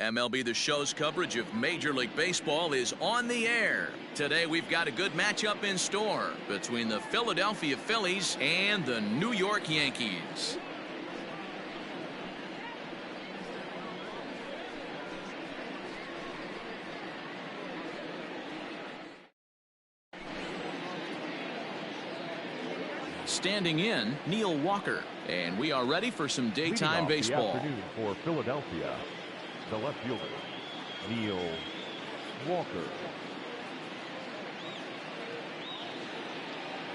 MLB The Show's coverage of Major League Baseball is on the air. Today we've got a good matchup in store between the Philadelphia Phillies and the New York Yankees. Standing in, Neil Walker. And we are ready for some daytime baseball. The afternoon for Philadelphia, the left fielder, Neil Walker.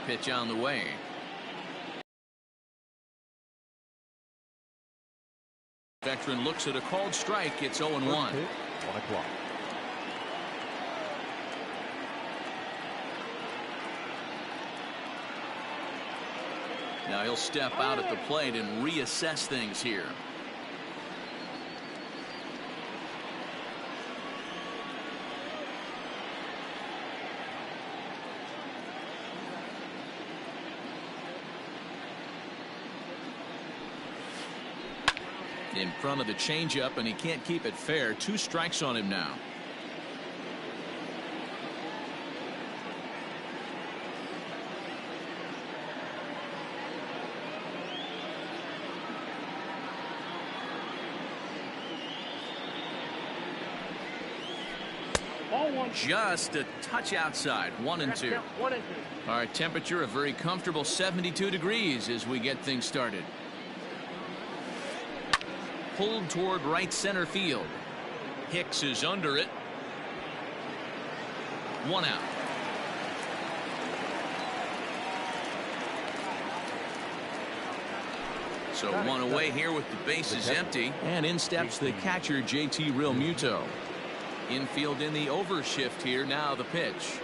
Pitch on the way. Veteran looks at a called strike. It's 0-1. 1 o'clock. Now he'll step out at the plate and reassess things here. In front of the changeup, and he can't keep it fair. 2 strikes on him now. Just a touch outside. 1-2. Our temperature a very comfortable 72 degrees as we get things started. Pulled toward right center field. Hicks is under it. 1 out. So 1 away here with the bases empty. And in steps the catcher, JT Realmuto. Infield in the overshift here. Now the pitch.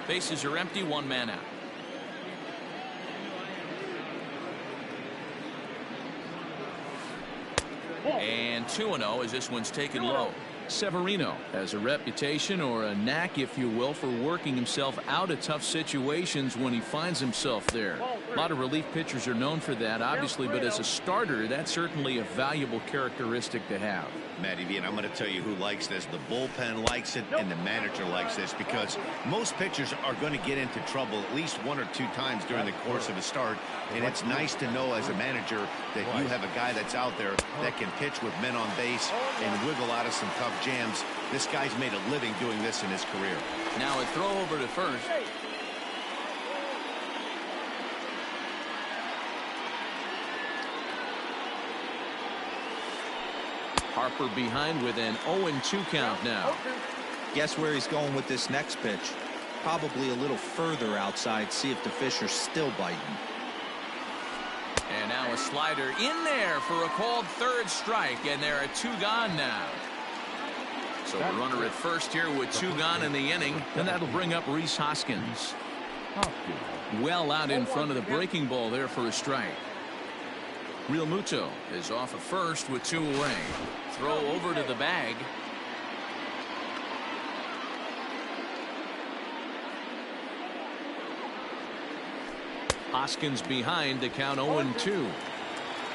Bases are empty. 1 man out. And 2-0 as this one's taken low. Severino has a reputation, or a knack if you will, for working himself out of tough situations when he finds himself there. A lot of relief pitchers are known for that, obviously, but as a starter, that's certainly a valuable characteristic to have. Matty V, and I'm going to tell you who likes this. The bullpen likes it, and the manager likes this, because most pitchers are going to get into trouble at least 1 or 2 times during the course of a start, and it's nice to know as a manager that you have a guy that's out there that can pitch with men on base and wiggle out of some tough jams. This guy's made a living doing this in his career. Now a throw over to first. Harper behind with an 0-2 count now. Guess where he's going with this next pitch? Probably a little further outside. See if the fish are still biting. And now a slider in there for a called 3rd strike, and there are 2 gone now. So the runner at first here with 2 gone in the inning, and that'll bring up Rhys Hoskins. Well out in front of the breaking ball there for a strike. Realmuto is off at first with 2 away. Throw over to the bag. Hoskins behind to count 0-2.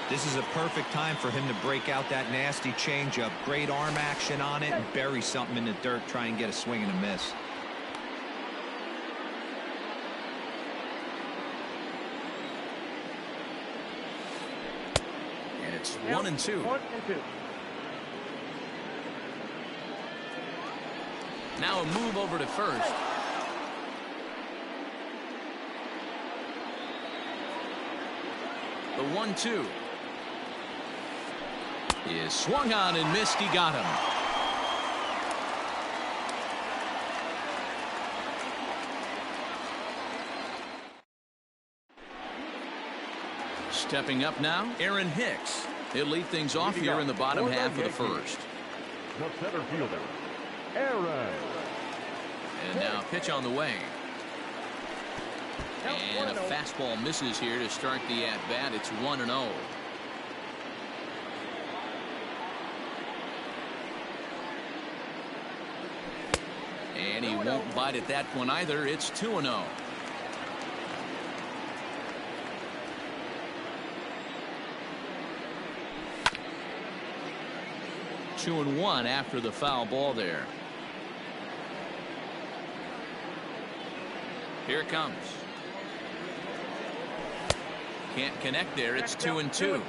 This is a perfect time for him to break out that nasty changeup. Great arm action on it and bury something in the dirt. Try and get a swing and a miss. And it's 1-2. Now a move over to first. The 1-2 is swung on and missed. He got him. Stepping up now, Aaron Hicks. He'll lead things off here in the bottom half of the first. The center fielder, Aaron. And now pitch on the way. And a fastball misses here to start the at-bat. It's 1-0. And he won't bite at that one either. It's 2-0. 2-1 after the foul ball there. Here it comes. Can't connect there. It's 2-2.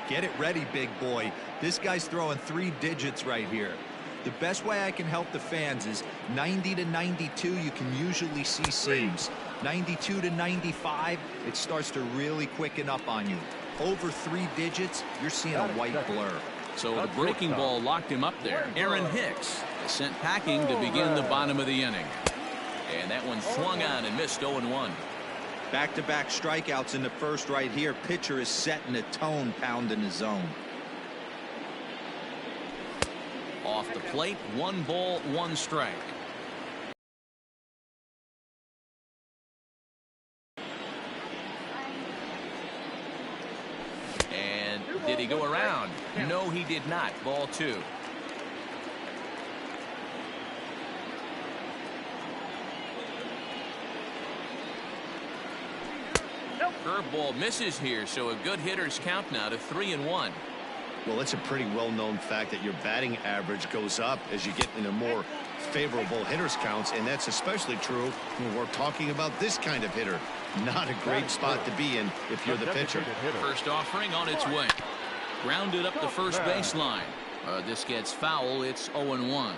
Get it ready, big boy. This guy's throwing 3 digits right here. The best way I can help the fans is 90 to 92, you can usually see seams. 92 to 95, it starts to really quicken up on you. Over 3 digits, you're seeing a white blur. So the breaking ball locked him up there. Aaron Hicks is sent packing to begin the bottom of the inning. And that one swung on and missed 0-1. Back-to-back strikeouts in the first right here. Pitcher is setting a tone, pounding the zone. Off the plate, 1 ball, 1 strike. And did he go around? No, he did not. Ball 2. Curveball misses here, so a good hitter's count now to 3-1. Well, it's a pretty well-known fact that your batting average goes up as you get into more favorable hitters counts, and that's especially true when we're talking about this kind of hitter. Not a great spot to be in if you're the pitcher. First offering on its way. Grounded up the first baseline. This gets foul. It's 0-1.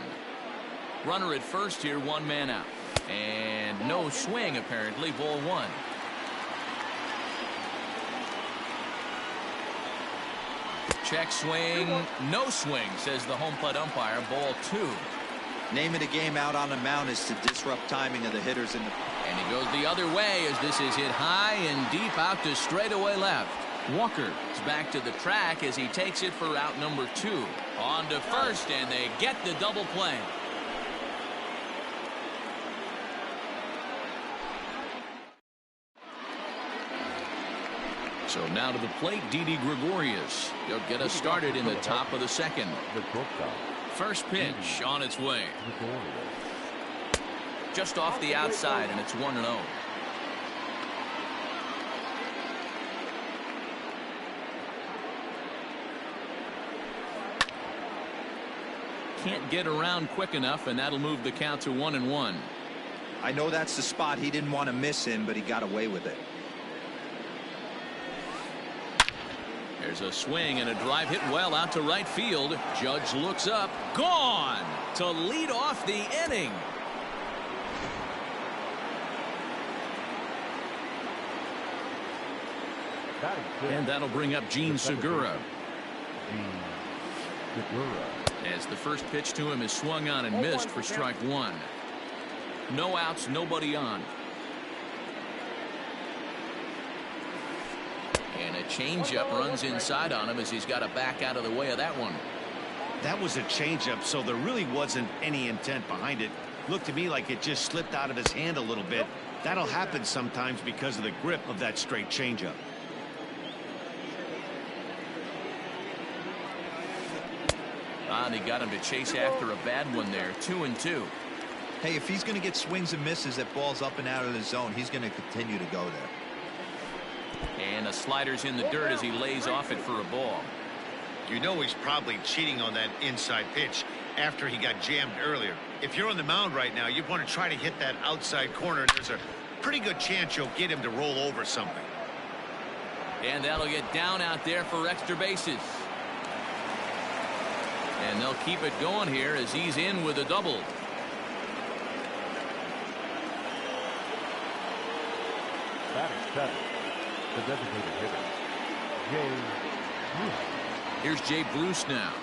Runner at first here, 1 man out. And no swing, apparently. Ball 1. Check swing, no swing, says the home plate umpire. Ball 2. Name of the game out on the mound is to disrupt timing of the hitters in the... And he goes the other way as this is hit high and deep out to straightaway left. Walker is back to the track as he takes it for out number 2. On to first, and they get the double play. So now to the plate, Didi Gregorius. He'll get us started in the top of the second. First pitch on its way. Just off the outside, and it's 1-0. Can't get around quick enough, and that'll move the count to 1-1. I know that's the spot he didn't want to miss in, but he got away with it. There's a swing and a drive hit well out to right field. Judge looks up. Gone to lead off the inning. And that'll bring up Gene Segura. As the first pitch to him is swung on and missed for strike 1. No outs, nobody on. And a changeup runs inside on him as he's got to back out of the way of that one. That was a changeup, so there really wasn't any intent behind it. Looked to me like it just slipped out of his hand a little bit. That'll happen sometimes because of the grip of that straight changeup. And he got him to chase after a bad one there. 2-2. Hey, if he's going to get swings and misses at balls up and out of the zone, he's going to continue to go there. And the slider's in the dirt as he lays off it for a ball. You know he's probably cheating on that inside pitch after he got jammed earlier. If you're on the mound right now, you want to try to hit that outside corner. There's a pretty good chance you'll get him to roll over something. And that'll get down out there for extra bases. And they'll keep it going here as he's in with a double. Batting 7. The designated hitter, Jay Bruce. Here's Jay Bruce now.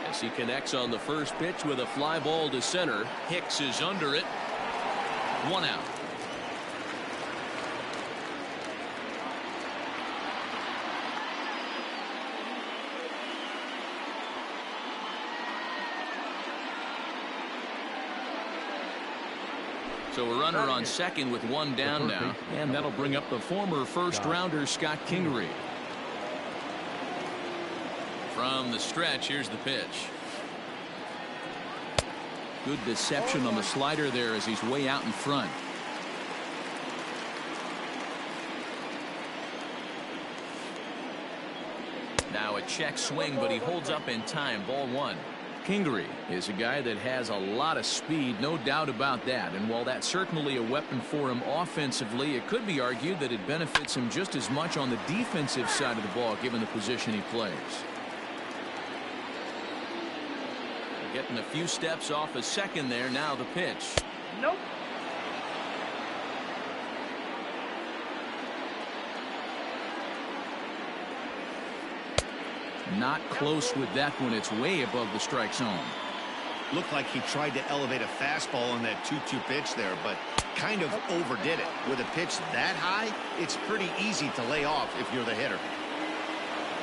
As he connects on the first pitch with a fly ball to center. Hicks is under it. 1 out. So a runner on second with 1 down now. And that'll bring up the former first-rounder Scott Kingery. From the stretch, here's the pitch. Good deception on the slider there as he's way out in front. Now a check swing, but he holds up in time. Ball one. Kingery is a guy that has a lot of speed, no doubt about that. And while that's certainly a weapon for him offensively, it could be argued that it benefits him just as much on the defensive side of the ball, given the position he plays. Getting a few steps off a second there. Now the pitch. Nope. Not close with that one. It's way above the strike zone. Looked like he tried to elevate a fastball on that 2-2 pitch there, but kind of overdid it. With a pitch that high, it's pretty easy to lay off if you're the hitter.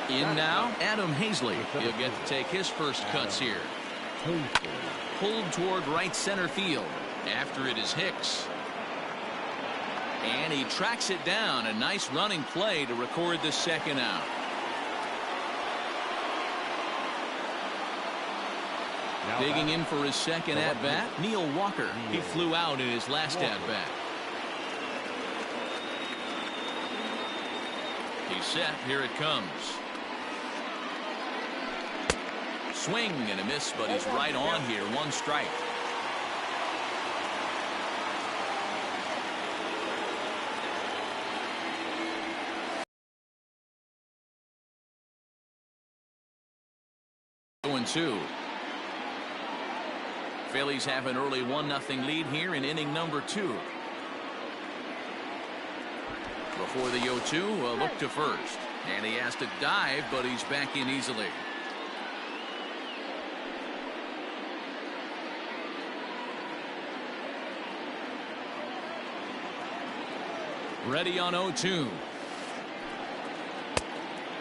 In now, Adam Hazley. He'll get to take his first cuts here. Pulled toward right center field. After it is Hicks. And he tracks it down. A nice running play to record the second out. Digging in for his second at-bat, Neil Walker. He flew out in his last at-bat. He's set. Here it comes. Swing and a miss, but he's right on here. One strike. Two. Phillies have an early 1-0 lead here in inning number 2. Before the 0-2, a look to first. And he has to dive, but he's back in easily. Ready on 0-2.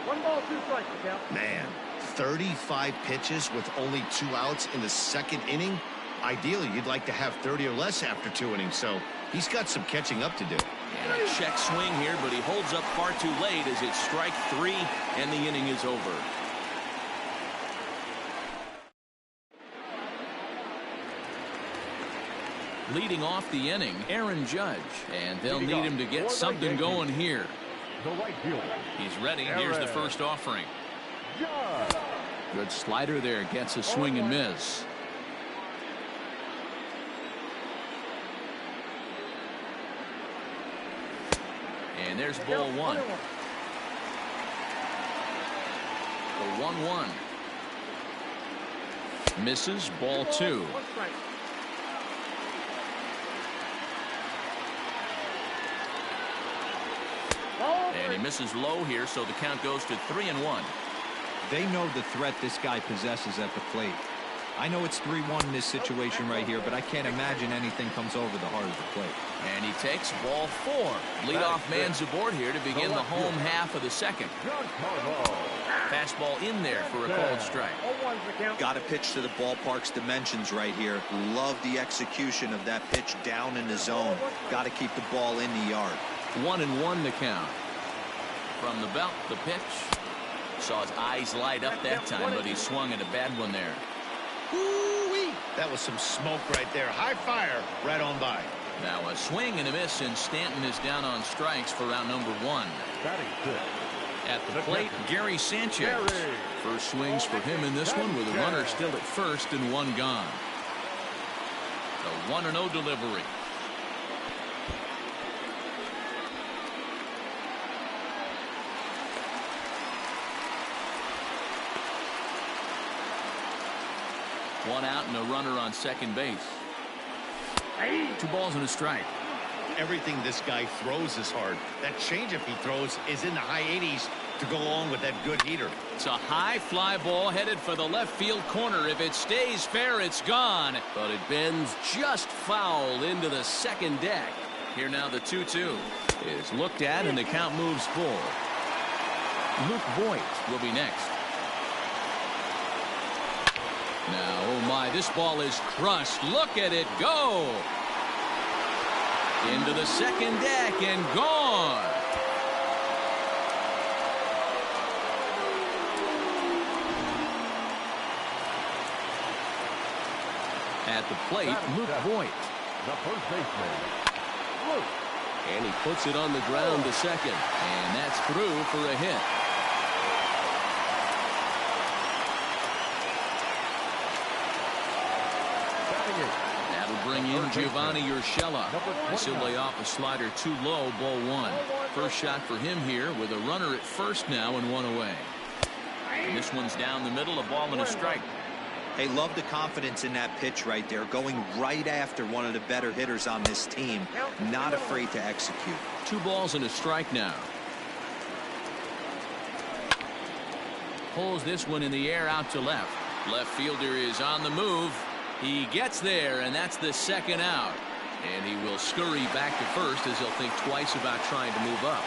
1 ball, 2 strikes, count. Man, 35 pitches with only 2 outs in the second inning. Ideally, you'd like to have 30 or less after 2 innings, so he's got some catching up to do. And a check swing here, but he holds up far too late as it's strike 3 and the inning is over. Leading off the inning, Aaron Judge, and they'll need him to get something going here. He's ready. Here's the first offering. Good slider there, gets a swing and miss. And there's ball 1. The 1-1. Misses, ball 2. And he misses low here, so the count goes to 3-1. They know the threat this guy possesses at the plate. I know it's 3-1 in this situation right here, but I can't imagine anything comes over the heart of the plate. And he takes ball 4. Leadoff man's aboard here to begin the home half of the second. Fastball in there for a called strike. Got to pitch to the ballpark's dimensions right here. Love the execution of that pitch down in the zone. Got to keep the ball in the yard. 1-1 the count. From the belt, the pitch. Saw his eyes light up that time, but he swung at a bad one there. Ooh-wee. That was some smoke right there. High fire right on by. Now a swing and a miss, and Stanton is down on strikes for round number 1. At the plate, Gary Sanchez. First swings for him in this one with a runner still at first and 1 gone. The 1-0 delivery. One out and a runner on second base. 2 balls and a strike. Everything this guy throws is hard. That changeup he throws is in the high 80s to go along with that good heater. It's a high fly ball headed for the left field corner. If it stays fair, it's gone. But it bends just foul into the second deck. Here now the 2-2 is looked at and the count moves full. Luke Voigt will be next. Now, oh my, this ball is crushed. Look at it go. Into the second deck and gone. At the plate, Luke Voigt. The first baseman, Luke. And he puts it on the ground to second. And that's through for a hit. That'll bring in Giovanni Urshela. As he'll lay off a slider too low, ball one. First shot for him here with a runner at first now and one away. And this one's down the middle, a ball and a strike. Hey, love the confidence in that pitch right there, going right after one of the better hitters on this team, not afraid to execute. 2 balls and a strike now. Pulls this one in the air out to left. Left fielder is on the move. He gets there, and that's the second out. And he will scurry back to first as he'll think twice about trying to move up.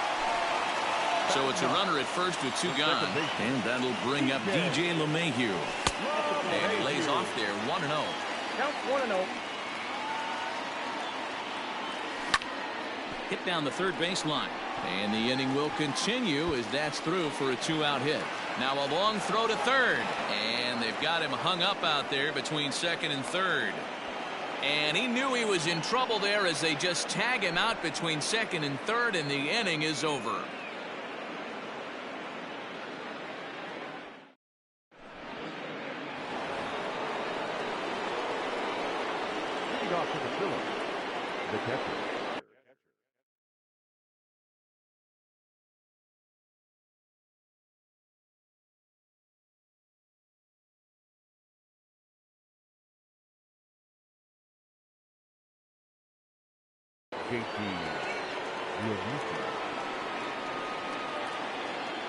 So it's a runner at first with 2 gone. And that'll bring up DJ LeMahieu. And he lays off there, 1-0. Count 1-0. Hit down the third baseline. And the inning will continue as that's through for a 2-out hit. Now a long throw to third. And they've got him hung up out there between second and third. And he knew he was in trouble there as they just tag him out between second and third, and the inning is over. Off to the Phillips, the catcher.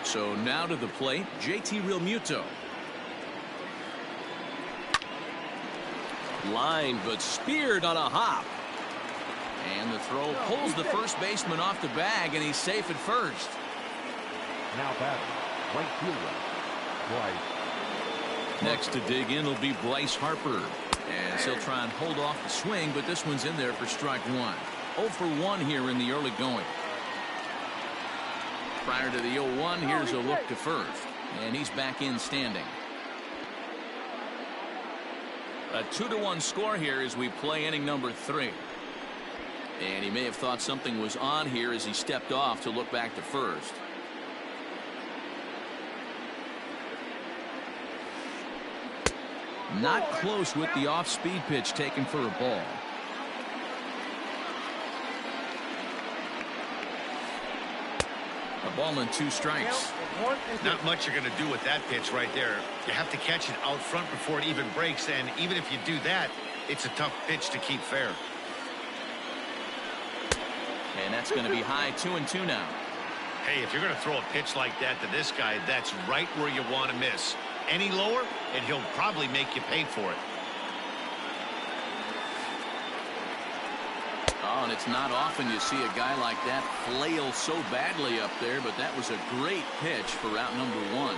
So now to the plate, JT Realmuto. Line, but speared on a hop. And the throw pulls the first baseman off the bag, and he's safe at first. Now batting, right fielder, Bryce. Next to dig in will be Bryce Harper. As he'll try and hold off the swing, but this one's in there for strike one. 0 for 1 here in the early going. Prior to the 0-1, here's a look to first. And he's back in standing. A 2-1 score here as we play inning number 3. And he may have thought something was on here as he stepped off to look back to first. Not close with the off-speed pitch taken for a ball. A ball and 2 strikes. Not much you're going to do with that pitch right there. You have to catch it out front before it even breaks, and even if you do that, it's a tough pitch to keep fair. And that's going to be high, 2-2 now. Hey, if you're going to throw a pitch like that to this guy, that's right where you want to miss. Any lower, and he'll probably make you pay for it. Oh, and it's not often you see a guy like that flail so badly up there, but that was a great pitch for out number 1.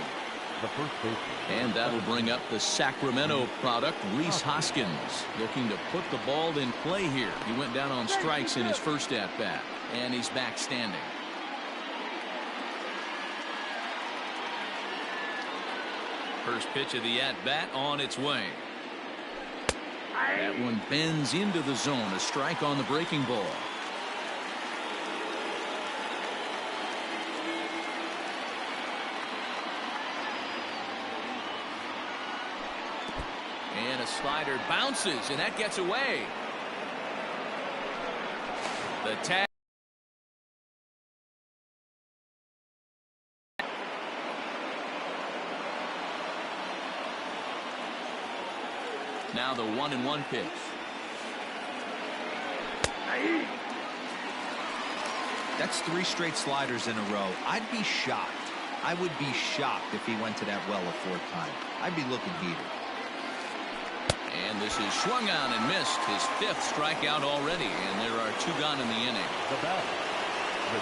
The first baseman. And that'll bring up the Sacramento product, Rhys Hoskins, looking to put the ball in play here. He went down on strikes in his first at-bat, and he's back standing. First pitch of the at-bat on its way. That one bends into the zone. A strike on the breaking ball. And a slider bounces, and that gets away. The tag. Now the 1-1 pitch. That's 3 straight sliders in a row. I'd be shocked. I would be shocked if he went to that well a 4th time. I'd be looking heated. And this is swung on and missed. His 5th strikeout already, and there are 2 gone in the inning.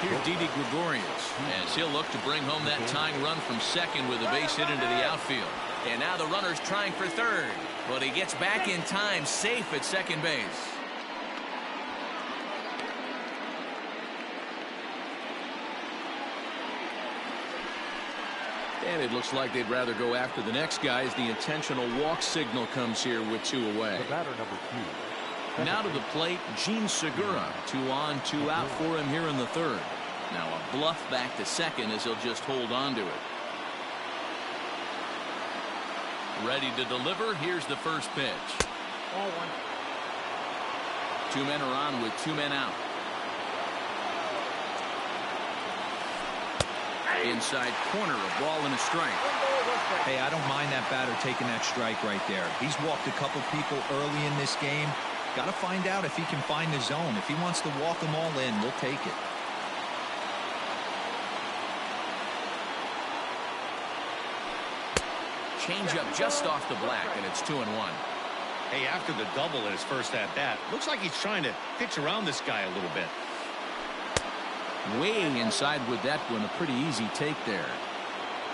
Here's Didi Gregorius as he'll look to bring home that tying run from second with a base hit into the outfield. And now the runner's trying for third, but he gets back in time, safe at second base. And it looks like they'd rather go after the next guy as the intentional walk signal comes here with 2 away. The batter number 2. Now to the plate, Gene Segura. 2 on, 2 out for him here in the 3rd. Now a bluff back to second as he'll just hold on to it. Ready to deliver. Here's the first pitch. Ball 1. Two men are on with two men out. Inside corner, a ball and a strike. Hey, I don't mind that batter taking that strike right there. He's walked a couple people early in this game. Got to find out if he can find the zone. If he wants to walk them all in, we'll take it. Change up just off the black, and it's 2-1. Hey, after the double in his first at bat, looks like he's trying to pitch around this guy a little bit. Way inside with that one, a pretty easy take there.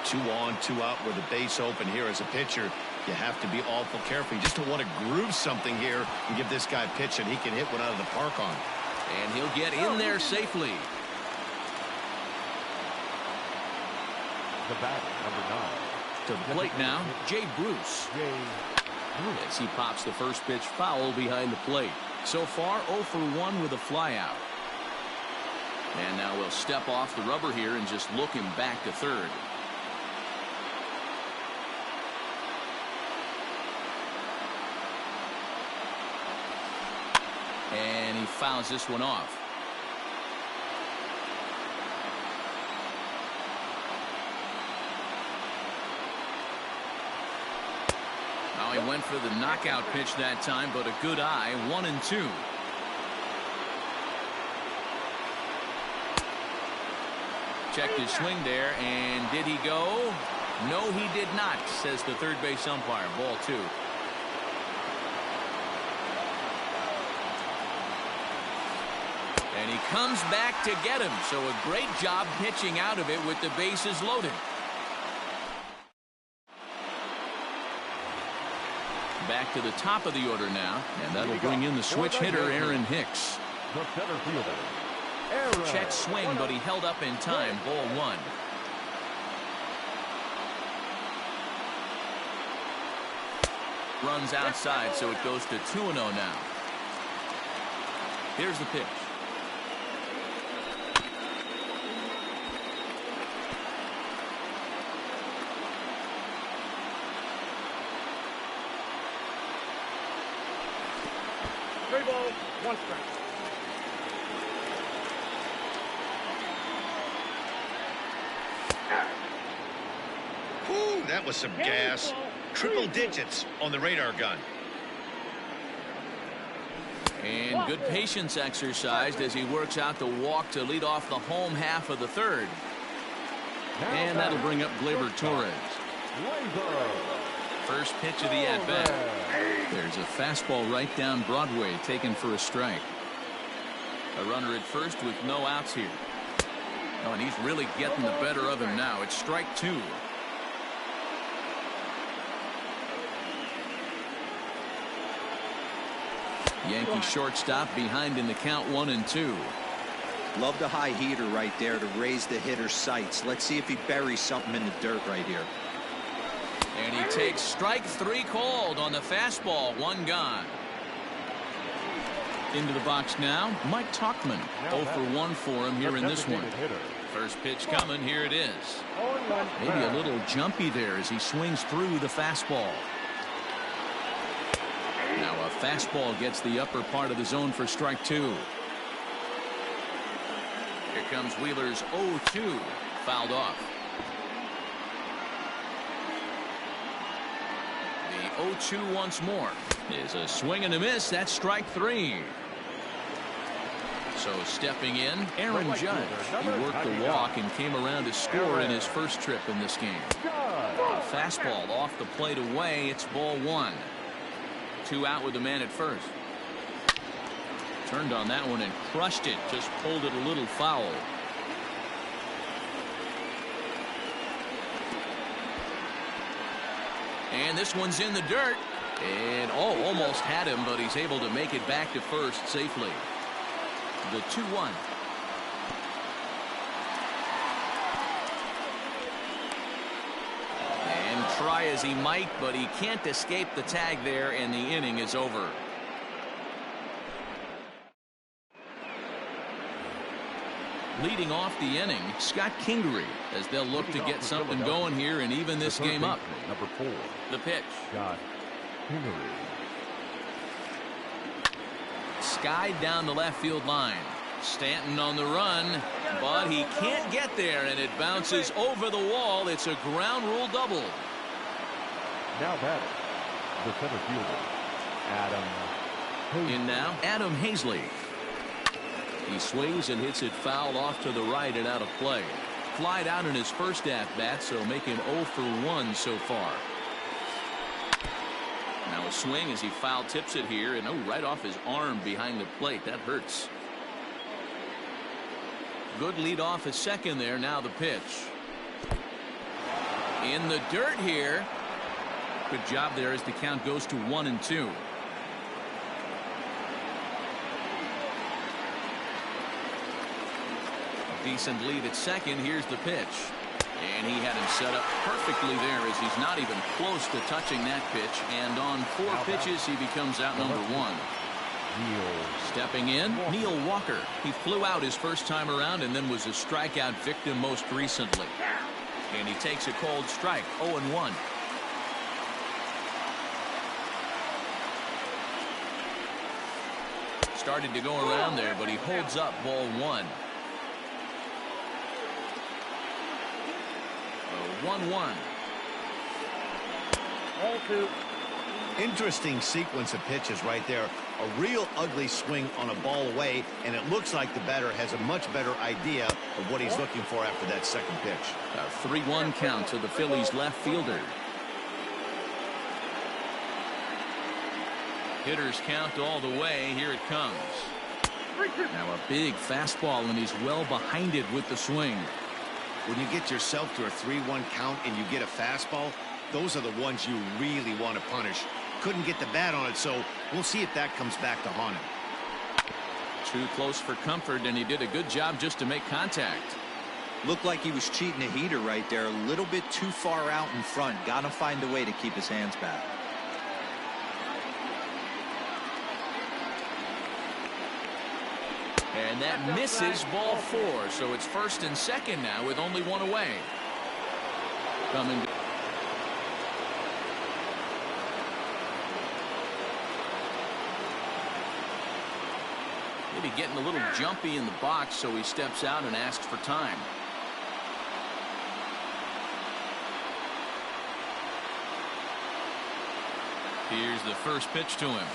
2 on, 2 out with a base open here as a pitcher. You have to be awful careful. You just don't want to groove something here and give this guy a pitch and he can hit one out of the park on. And he'll get in there safely. The batter, number 9. To the plate now, Jay Bruce. As he pops the first pitch foul behind the plate. So far, 0 for 1 with a flyout. And now we'll step off the rubber here and just look him back to third. And he fouls this one off. Now he went for the knockout pitch that time, but a good eye. 1-2. Checked his swing there, and did he go? No, he did not, says the third base umpire. Ball 2. And he comes back to get him. So a great job pitching out of it with the bases loaded. Back to the top of the order now, and that'll bring in the switch hitter, Aaron Hicks. The center fielder, Aaron. Check swing, but he held up in time. Ball 1. Runs outside, so it goes to 2-0 now. Here's the pitch. Three balls, one strike. Whew, that was some gas. Triple digits on the radar gun. And good patience exercised as he works out the walk to lead off the home half of the third. And that'll bring up Gleyber Torres. First pitch of the at-bat. There's a fastball right down Broadway taken for a strike. A runner at first with no outs here. Oh, and he's really getting the better of him now. It's strike 2. Yankee shortstop behind in the count 1-2. Love the high heater right there to raise the hitter's sights. Let's see if he buries something in the dirt right here. And he takes strike 3 called on the fastball. 1 gone. Into the box now, Mike Tauchman. 0 for 1 for him here in this one. First pitch coming. Here it is. Maybe a little jumpy there as he swings through the fastball. Now a fastball gets the upper part of the zone for strike 2. Here comes Wheeler's 0-2. Fouled off. The 0-2 once more is a swing and a miss. That's strike 3. So stepping in, Aaron Judge. He worked the walk and came around to score in his first trip in this game. A fastball off the plate away. It's ball 1. 2 out with the man at first. Turned on that one and crushed it. Just pulled it a little foul. And this one's in the dirt. And almost had him, but he's able to make it back to first safely. The 2-1. And try as he might, but he can't escape the tag there, and the inning is over. Leading off the inning, Scott Kingery, as they'll look to get something going here and even this game up. Number 4. The pitch. Scott Kingery. skied down the left field line. Stanton on the run, but he can't get there, and it bounces over the wall. It's a ground rule double. Now batting, the center fielder, Adam Hazley. In now, Adam Hazley. He swings and hits it foul off to the right and out of play. Flied out in his first at-bat, so make him 0 for 1 so far. Now a swing as he foul tips it here, and right off his arm behind the plate. That hurts. Good lead off at second there. Now the pitch. In the dirt here. Good job there as the count goes to 1-2. Decent lead at second. Here's the pitch. And he had him set up perfectly there as he's not even close to touching that pitch. And on 4 pitches, he becomes out number 1. Stepping in, Neil Walker. He flew out his first time around and then was a strikeout victim most recently. And he takes a cold strike, 0-1. Started to go around there, but he holds up ball 1. 1-1. Ball 2. Interesting sequence of pitches right there. A real ugly swing on a ball away, and it looks like the batter has a much better idea of what he's looking for after that second pitch. A 3-1 count to the Phillies left fielder. Hitters count all the way. Here it comes. Now a big fastball, and he's well behind it with the swing. When you get yourself to a 3-1 count and you get a fastball, those are the ones you really want to punish. Couldn't get the bat on it, so we'll see if that comes back to haunt him. Too close for comfort, and he did a good job just to make contact. Looked like he was cheating a heater right there. A little bit too far out in front. Got to find a way to keep his hands back. And that misses ball 4, so it's first and second now with only 1 away. Coming. Maybe getting a little jumpy in the box, so he steps out and asks for time. Here's the first pitch to him.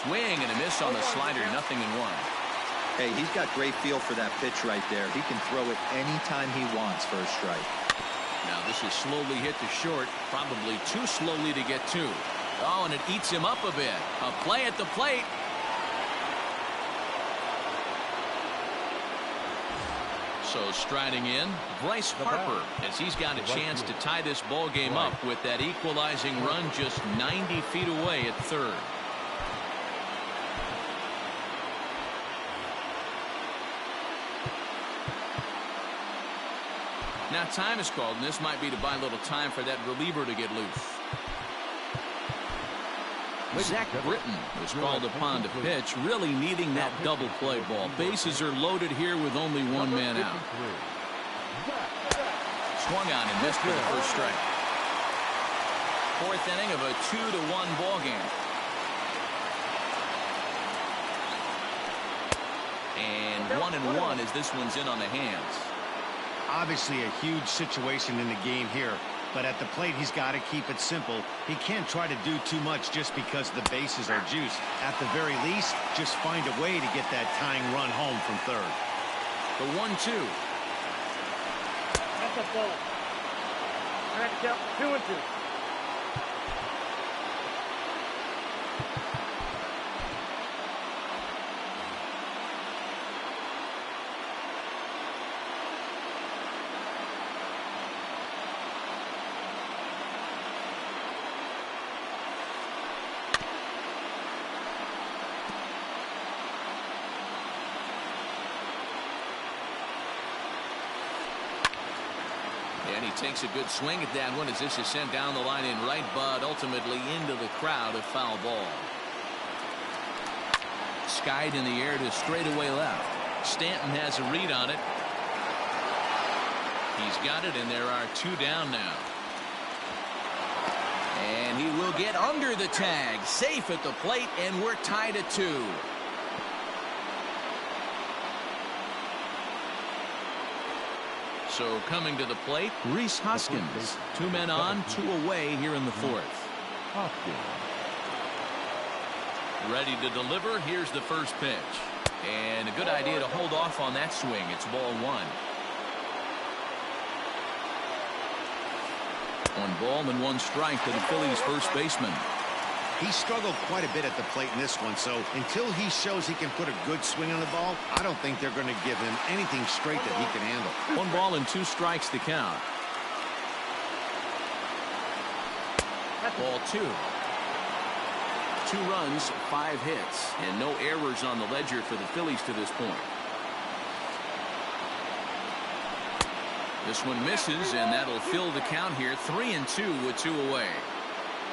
Swing and a miss on the slider, 0-1. Hey, he's got great feel for that pitch right there. He can throw it anytime he wants for a strike. Now this is slowly hit to short, probably too slowly to get to. Oh, and it eats him up a bit. A play at the plate. So striding in, Bryce Harper, as he's got a chance to tie this ball game up with that equalizing run just 90 feet away at third. Now time is called, and this might be to buy a little time for that reliever to get loose. Zach Britton was called upon to pitch, really needing that double play ball. Bases are loaded here with only 1 man out. Swung on and missed for the first strike. 4th inning of a 2-1 ball game. And 1-1 as this one's in on the hands. Obviously a huge situation in the game here, but at the plate he's got to keep it simple. He can't try to do too much just because the bases are juiced. At the very least, just find a way to get that tying run home from third. The 1-2. That's a ball. I had to count 2-2. And he takes a good swing at that one as this is sent down the line in right, but ultimately into the crowd, a foul ball. Skied in the air to straightaway left. Stanton has a read on it. He's got it, and there are 2 down now. And he will get under the tag. Safe at the plate, and we're tied at 2. So coming to the plate, Rhys Hoskins. 2 men on, 2 away here in the 4th. Ready to deliver. Here's the first pitch. And a good idea to hold off on that swing. It's ball 1. 1 ball and 1 strike to the Phillies first baseman. He struggled quite a bit at the plate in this one, so until he shows he can put a good swing on the ball, I don't think they're going to give him anything straight that he can handle. 1 ball and 2 strikes to count. Ball 2. 2 runs, 5 hits, and no errors on the ledger for the Phillies to this point. This one misses, and that'll fill the count here. 3-2 with 2 away.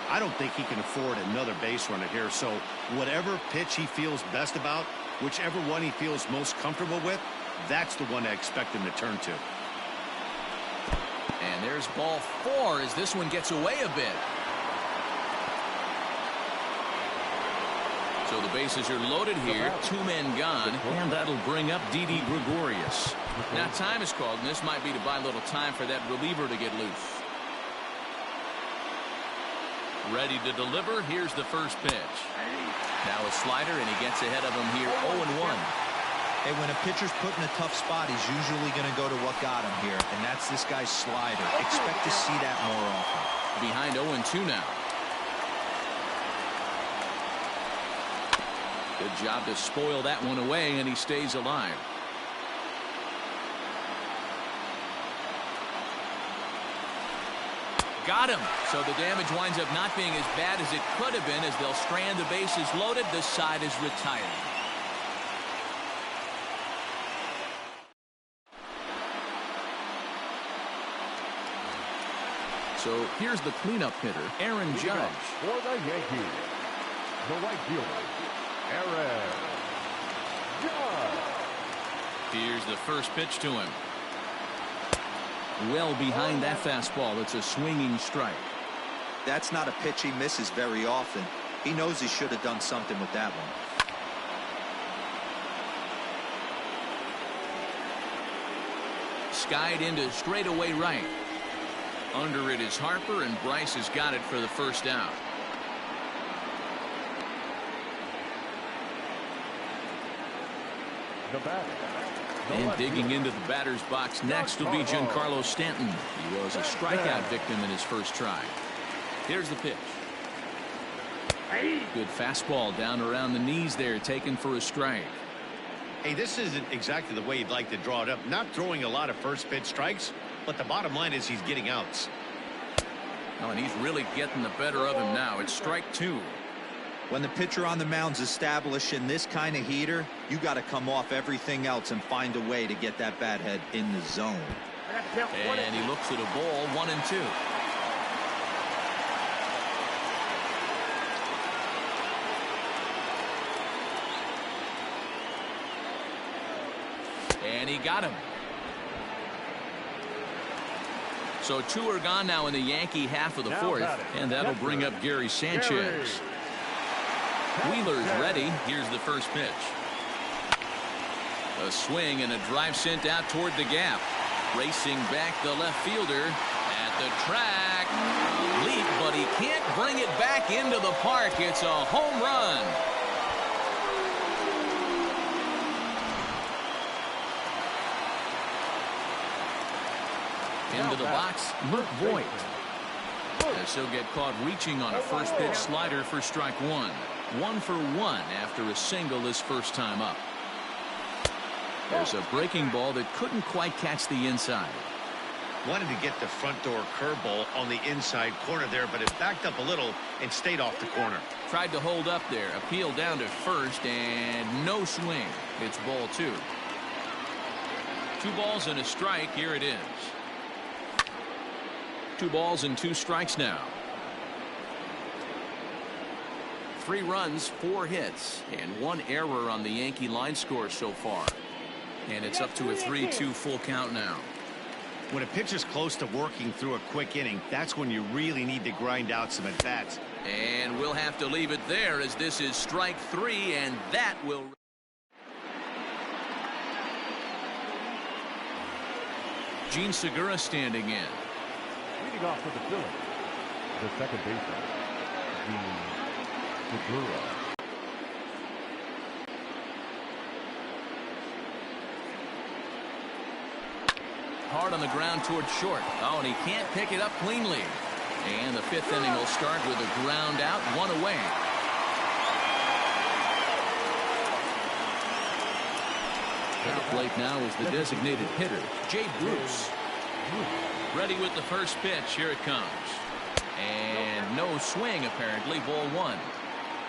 I don't think he can afford another base runner here, so whatever pitch he feels best about, whichever one he feels most comfortable with, that's the one I expect him to turn to. And there's ball 4 as this one gets away a bit. So the bases are loaded here, 2 men gone, and that'll bring up Didi Gregorius. Now time is called, and this might be to buy a little time for that reliever to get loose. Ready to deliver. Here's the first pitch. Now a slider, and he gets ahead of him here, 0-1. Hey, when a pitcher's put in a tough spot, he's usually going to go to what got him here, and that's this guy's slider. Expect to see that more often. Behind 0-2 now. Good job to spoil that one away, and he stays alive. Got him. So the damage winds up not being as bad as it could have been as they'll strand the bases loaded. The side is retired. So here's the cleanup hitter, Aaron Judge. For the Yankees, the right fielder, Aaron Judge. Here's the first pitch to him. Well behind that fastball. It's a swinging strike. That's not a pitch he misses very often. He knows he should have done something with that one. Skied into straightaway right. Under it is Harper, and Bryce has got it for the first out. The batter. And digging into the batter's box next will be Giancarlo Stanton. He was a strikeout victim in his first try. Here's the pitch. Good fastball down around the knees there, taken for a strike. Hey, this isn't exactly the way you'd like to draw it up. Not throwing a lot of first pitch strikes, but the bottom line is he's getting outs. Oh, and he's really getting the better of him now. It's strike 2. When the pitcher on the mound's establishing this kind of heater, you got to come off everything else and find a way to get that bat head in the zone. And he looks at a ball, 1-2. And he got him. So 2 are gone now in the Yankee half of the 4th, and that'll bring up Gary Sanchez. Wheeler's ready. Here's the first pitch. A swing and a drive sent out toward the gap. Racing back the left fielder at the track. Leap, but he can't bring it back into the park. It's a home run. Into the box, Luke Voigt. As he'll get caught reaching on a first pitch slider for strike 1. 1 for 1 after a single his first time up. There's a breaking ball that couldn't quite catch the inside. Wanted to get the front door curveball on the inside corner there, but it backed up a little and stayed off the corner. Tried to hold up there. Appeal down to first, and no swing. It's ball 2. 2 balls and a strike. Here it is. 2 balls and 2 strikes now. 3 runs, 4 hits, and 1 error on the Yankee line score so far. And it's up to a 3-2 full count now. When a pitcher's close to working through a quick inning, that's when you really need to grind out some at-bats. And we'll have to leave it there as this is strike 3, and that will... Gene Segura standing in. Leading off for the Phillies, the second baseman, Gene Segura. Hard on the ground towards short. Oh, and he can't pick it up cleanly. And the 5th inning will start with a ground out, 1 away. At the plate now is the designated hitter, Jay Bruce. Ready with the first pitch. Here it comes. And no swing, apparently. Ball 1.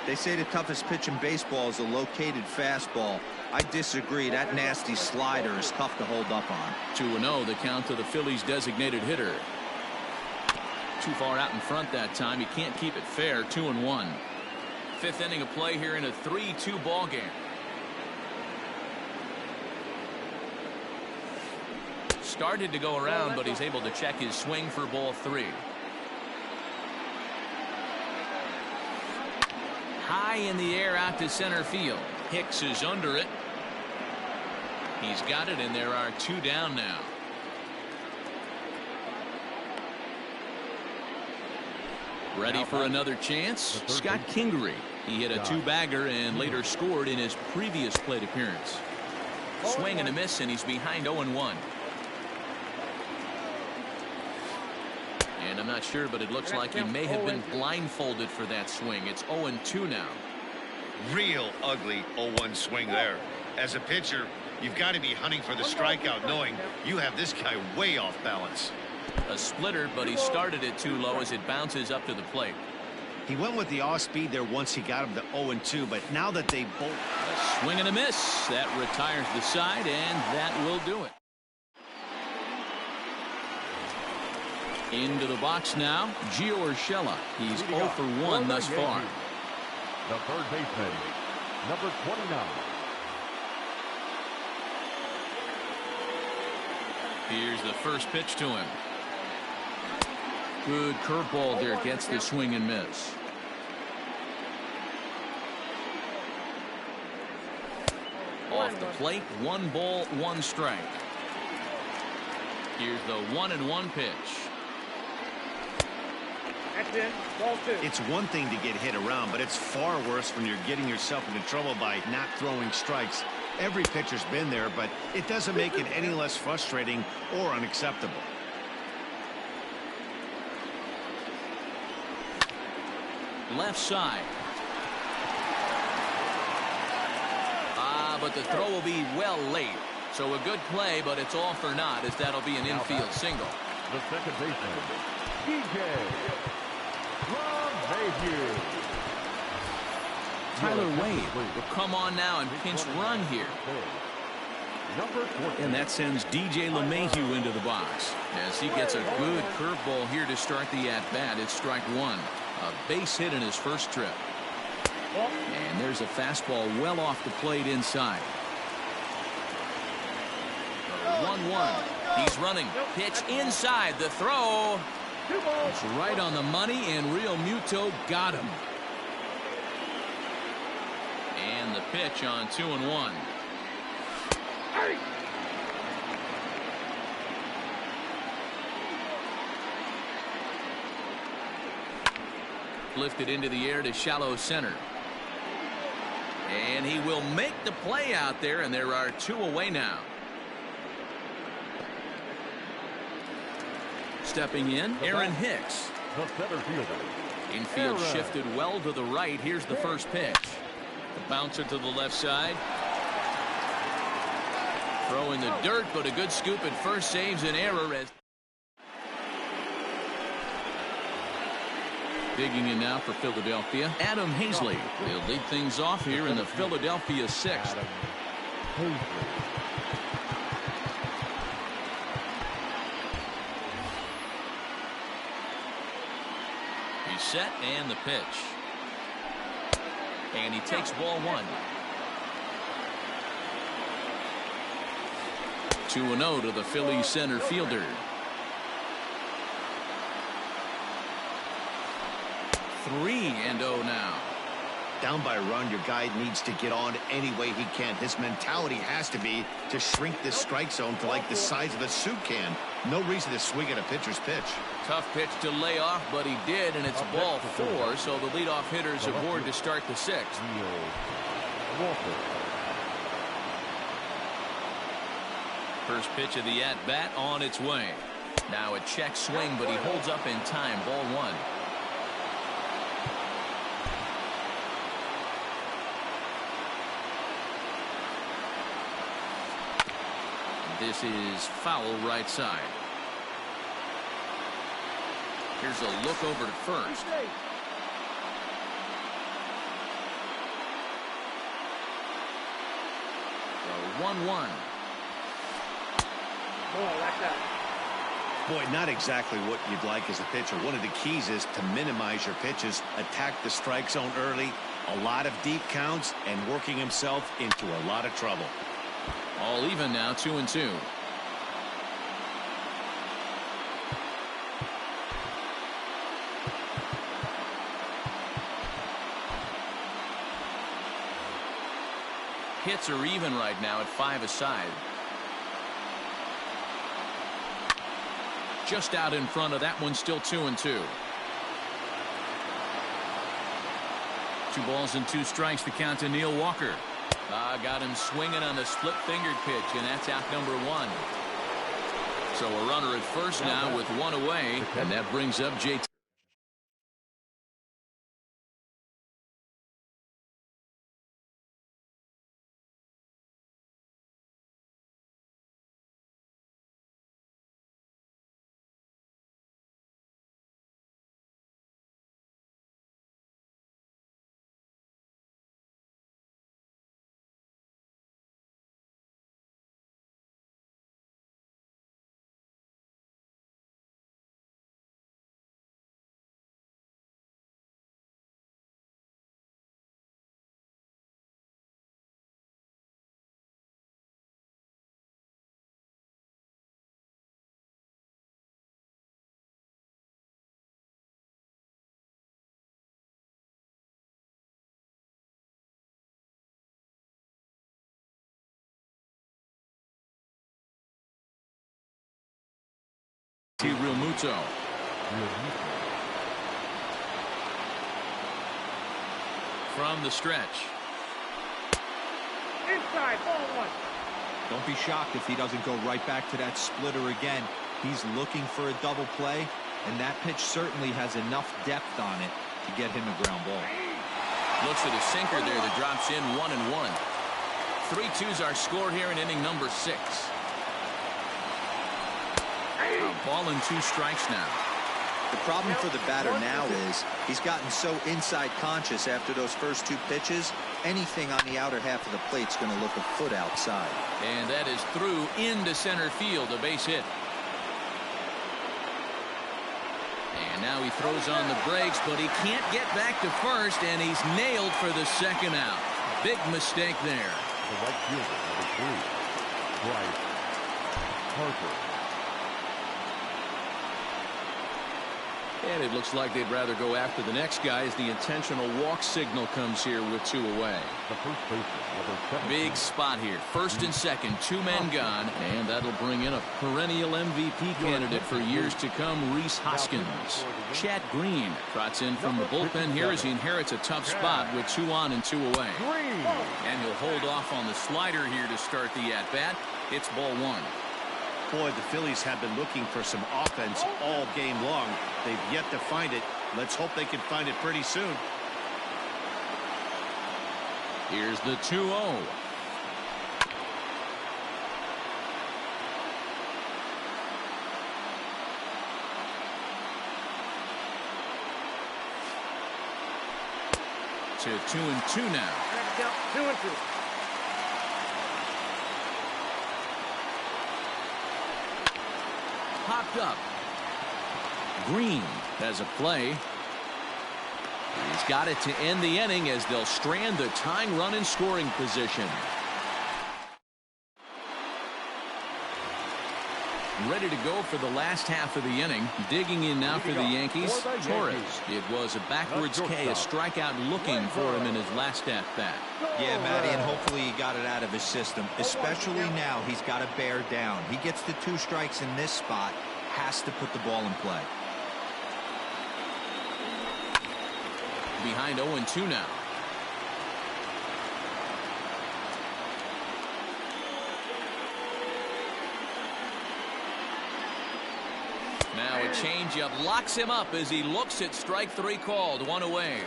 They say the toughest pitch in baseball is a located fastball. I disagree. That nasty slider is tough to hold up on. 2-0, the count to the Phillies' designated hitter. Too far out in front that time. He can't keep it fair. 2-1. 5th inning of play here in a 3-2 ball game. Started to go around, but he's able to check his swing for ball 3. High in the air out to center field. Hicks is under it. He's got it, and there are 2 down now. Ready for another chance? Scott Kingery. He hit a 2-bagger and later scored in his previous plate appearance. Swing and a miss, and he's behind 0-1. And I'm not sure, but it looks like he may have been blindfolded for that swing. It's 0-2 now. Real ugly 0-1 swing there. As a pitcher, you've got to be hunting for the strikeout, knowing you have this guy way off balance. A splitter, but he started it too low as it bounces up to the plate. He went with the off speed there once he got him to 0-2, but now that they both... A swing and a miss. That retires the side, and that will do it. Into the box now, Gio Urshela. He's 0 for 1 thus far. The third baseman, number 29. Here's the first pitch to him. Good curveball there, gets the swing and miss. Off the plate, 1 ball, 1 strike. Here's the 1-1 pitch. It's one thing to get hit around, but it's far worse when you're getting yourself into trouble by not throwing strikes. Every pitcher's been there, but it doesn't make it any less frustrating or unacceptable. Left side. But the throw will be well late. So a good play, but it's all for naught, as that'll be an infield single. The second baseman, DJ LeMahieu. Tyler Wade will come on now and pinch run here. And that sends DJ LeMahieu into the box as he gets a good curveball here to start the at-bat. It's strike 1. A base hit in his first trip. And there's a fastball well off the plate inside. 1-1. He's running. Pitch inside. The throw. It's right on the money, and Real Muto got him. And the pitch on 2-1. Lifted into the air to shallow center. And he will make the play out there, and there are 2 away now. Stepping in, Aaron Hicks. The center fielder. Infield shifted well to the right. Here's the first pitch. The bouncer to the left side. Throw in the dirt, but a good scoop at first saves an error. As digging in now for Philadelphia, Adam Hazley will lead things off here in the Philadelphia 6th. He's set, and the pitch. And he takes ball 1. 2-0 to the Phillies center fielder. 3-0 now. Down by a run, your guy needs to get on any way he can. His mentality has to be to shrink this strike zone to like the size of a soup can. No reason to swing at a pitcher's pitch. Tough pitch to lay off, but he did, and it's ball 4, so the leadoff hitters aboard to start the 6th. First pitch of the at-bat on its way. Now a check swing, but he holds up in time. Ball 1. This is foul right side. Here's a look over to first. So 1-1. Boy, not exactly what you'd like as a pitcher. One of the keys is to minimize your pitches, attack the strike zone early, a lot of deep counts, and working himself into a lot of trouble. All even now, 2-2. Hits are even right now at 5 aside. Just out in front of that one, still 2-2. 2 balls and 2 strikes to count to Neil Walker. Got him swinging on the split-fingered pitch, and that's out number 1. So a runner at first now with 1 away, and that brings up JT. Real Muto. From the stretch. Inside, ball 1. Don't be shocked if he doesn't go right back to that splitter again. He's looking for a double play, and that pitch certainly has enough depth on it to get him a ground ball. Looks at a sinker there that drops in 1-1. 3-2's our score here in inning number 6. A ball and 2 strikes now. The problem for the batter now is he's gotten so inside conscious after those first 2 pitches. Anything on the outer half of the plate's going to look a foot outside. And that is through into center field, a base hit. And now he throws on the brakes, but he can't get back to first, and he's nailed for the 2nd out. Big mistake there. The right fielder, number 3, Bryce Harper. And it looks like they'd rather go after the next guy as the intentional walk signal comes here with 2 away. The first baseman, number 7. Big spot here. 1st and 2nd, 2 men gone, and that'll bring in a perennial MVP candidate for years to come, Rhys Hoskins. Chad Green trots in from the bullpen here as he inherits a tough spot with 2 on and 2 away. And he'll hold off on the slider here to start the at-bat. It's ball 1. Boy, the Phillies have been looking for some offense all game long. They've yet to find it. Let's hope they can find it pretty soon. Here's the 2-0. To 2-2 now. 2-2. Popped up. Green has a play. He's got it to end the inning as they'll strand the tying run in scoring position. Ready to go for the last half of the inning. Digging in now for the Yankees, Torres. It was a backwards K, a strikeout looking for him in his last at-bat. Yeah, Matty, and hopefully he got it out of his system, especially now he's got to bear down. He gets the 2 strikes in this spot, has to put the ball in play. Behind 0-2 now. Now a changeup locks him up as he looks at strike 3 called. 1 away.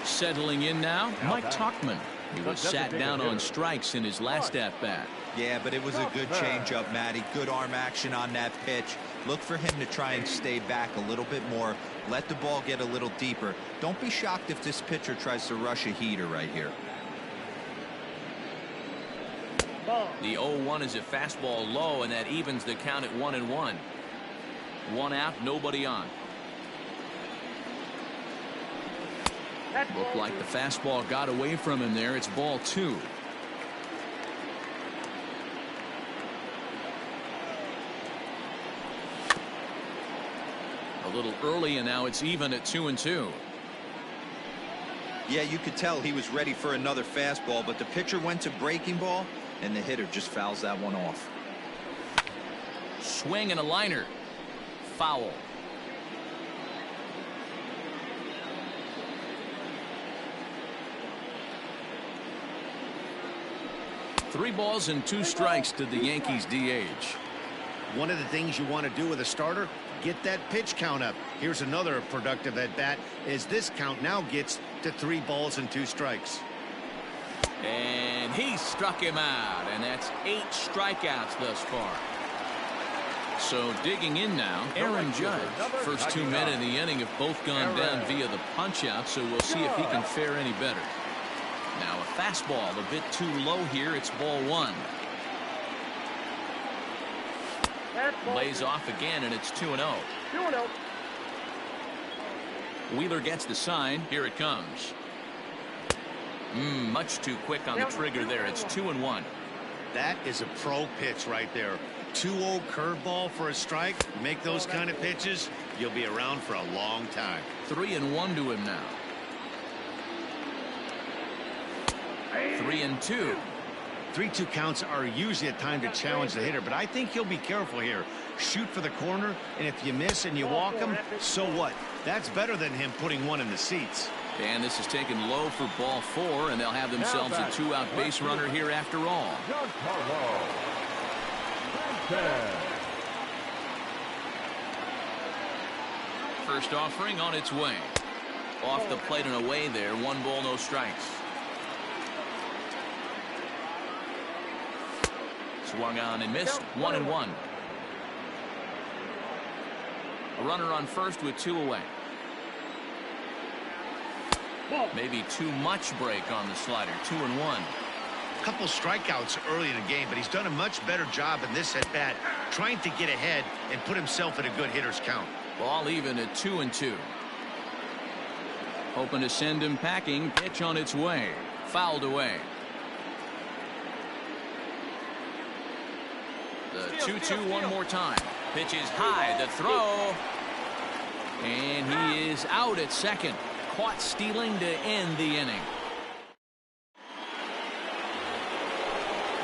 Settling in now, Mike Tauchman. He was sat down on strikes in his last at-bat. Yeah, but it was a good changeup, Matty. Good arm action on that pitch. Look for him to try and stay back a little bit more. Let the ball get a little deeper. Don't be shocked if this pitcher tries to rush a heater right here. The 0-1 is a fastball low, and that evens the count at 1-1. 1 out, nobody on. Looked like the fastball got away from him there. It's ball 2. A little early, and now it's even at 2-2. Yeah, you could tell he was ready for another fastball, but the pitcher went to breaking ball, and the hitter just fouls that one off. Swing and a liner. Foul. Three balls and 2 strikes to the Yankees DH. One of the things you want to do with a starter, get that pitch count up. Here's another productive at bat as this count now gets to 3 balls and 2 strikes. And he struck him out, and that's 8 strikeouts thus far. So digging in now, Aaron Judge. First 2 men in the inning have both gone down via the punch-out, so we'll see if he can fare any better. Now a fastball a bit too low here. It's ball 1. Lays off again, and it's 2-0. 2-0. Wheeler gets the sign. Here it comes. Much too quick on the trigger there. It's 2-1. That is a pro pitch right there. 2-0 curveball for a strike. Make those kind of pitches, you'll be around for a long time. 3-1 to him now. 3-2. 3-2 counts are usually a time to challenge the hitter, but I think he'll be careful here. Shoot for the corner, and if you miss and you walk him, so what? That's better than him putting one in the seats. And this is taken low for ball 4, and they'll have themselves a 2-out base runner here after all. First offering on its way. Off the plate and away there. 1 ball, no strikes. Swung on and missed. 1-1. A runner on first with 2 away. Maybe too much break on the slider. 2-1. Couple strikeouts early in the game, but he's done a much better job in this at bat, trying to get ahead and put himself in a good hitter's count. Ball even at 2-2. Hoping to send him packing. Pitch on its way. Fouled away. The 2-2 one more time. Pitch is high. The throw. And he is out at second. Caught stealing to end the inning.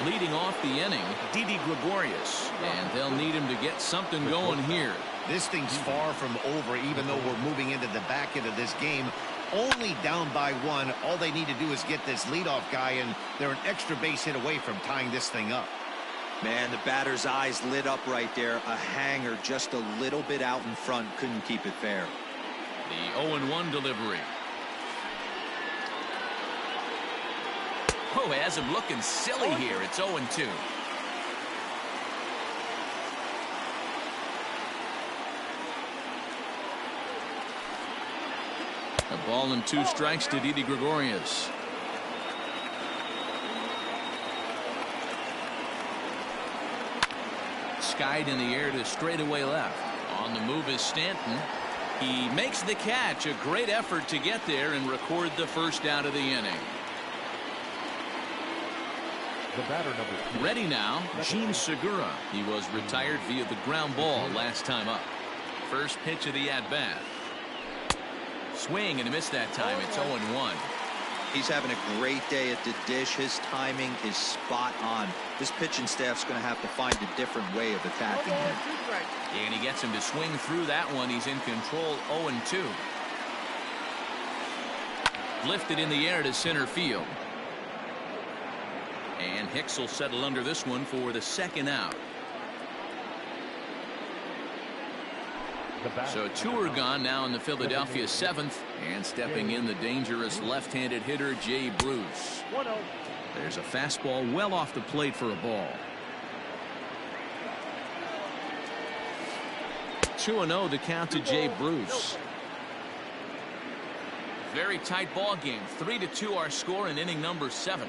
Leading off the inning, Didi Gregorius. And they'll need him to get something going here. This thing's far from over, even though we're moving into the back end of this game. Only down by 1. All they need to do is get this leadoff guy, and they're an extra base hit away from tying this thing up. Man, the batter's eyes lit up right there. A hanger just a little bit out in front. Couldn't keep it fair. The 0-1 delivery. Oh, has him looking silly here. It's 0-2. A ball and 2 strikes to Didi Gregorius. Skied in the air to straightaway left. On the move is Stanton. He makes the catch. A great effort to get there and record the first out of the inning. The batter number 2. Ready now, Gene Segura. He was retired via the ground ball last time up. First pitch of the at-bat. Swing and a miss that time. It's 0-1. He's having a great day at the dish. His timing is spot on. This pitching staff's going to have to find a different way of attacking him. And he gets him to swing through that one. He's in control, 0-2. Lifted in the air to center field. And Hicks will settle under this one for the second out. So 2 are gone now in the Philadelphia 7th. And stepping in the dangerous left-handed hitter, Jay Bruce. There's a fastball well off the plate for a ball. 2-0 the count to Jay Bruce. Very tight ball game. 3-2 our score in inning number 7.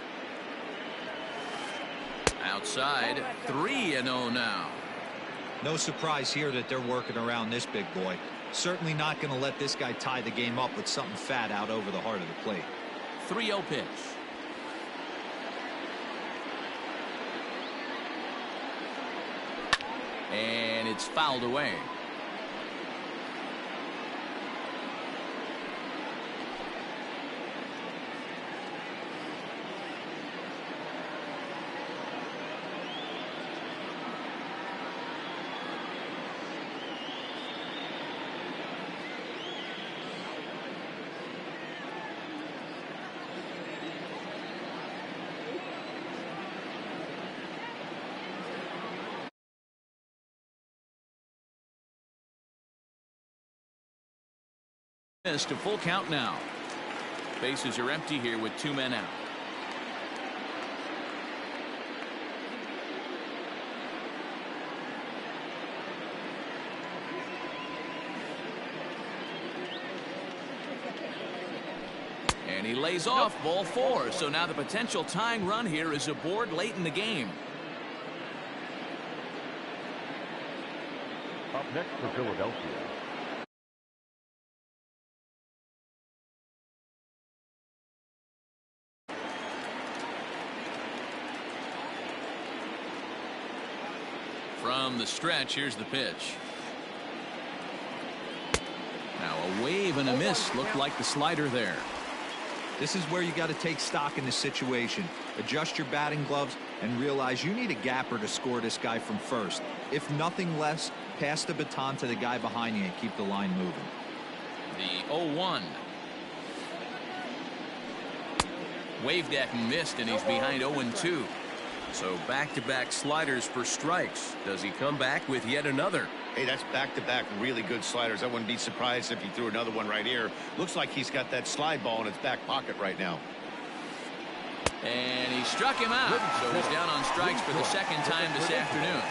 Outside, 3-0 now. No surprise here that they're working around this big boy. Certainly not going to let this guy tie the game up with something fat out over the heart of the plate. 3-0 pitch. And it's fouled away. To full count now. Bases are empty here with 2 men out. And he lays off ball 4. So now the potential tying run here is aboard late in the game. Up next for Philadelphia. From the stretch, here's the pitch. Now a wave and a miss. Looked like the slider there. This is where you got to take stock in the situation. Adjust your batting gloves and realize you need a gapper to score this guy from first. If nothing less, pass the baton to the guy behind you and keep the line moving. The 0-1. Waved at and missed, and he's behind 0-2. So back-to-back sliders for strikes. Does he come back with yet another? Hey, that's back-to-back really good sliders. I wouldn't be surprised if he threw another one right here. Looks like he's got that slide ball in his back pocket right now. And he struck him out. So he's down on strikes for the second time this afternoon.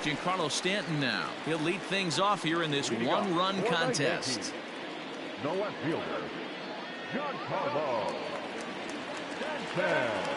Giancarlo Stanton now. He'll lead things off here in this one-run contest. No left fielder, Giancarlo Stanton.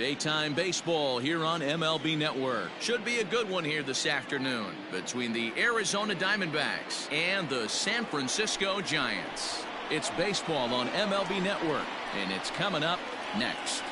Daytime baseball here on MLB Network. Should be a good one here this afternoon between the Arizona Diamondbacks and the San Francisco Giants. It's baseball on MLB Network, and it's coming up next.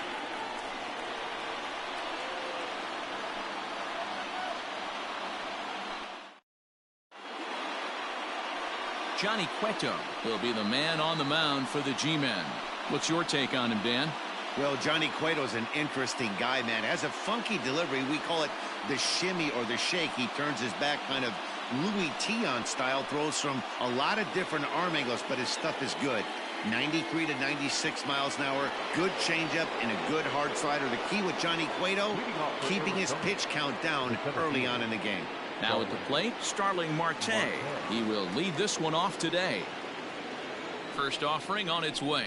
Johnny Cueto will be the man on the mound for the G-Men. What's your take on him, Dan? Well, Johnny Cueto's an interesting guy, man. Has a funky delivery. We call it the shimmy or the shake. He turns his back kind of Louis Tion style, throws from a lot of different arm angles, but his stuff is good. 93 to 96 miles an hour, good changeup, and a good hard slider. The key with Johnny Cueto, keeping his pitch count down early on in the game. Now at the plate, Starling Marte. He will lead this one off today. First offering on its way.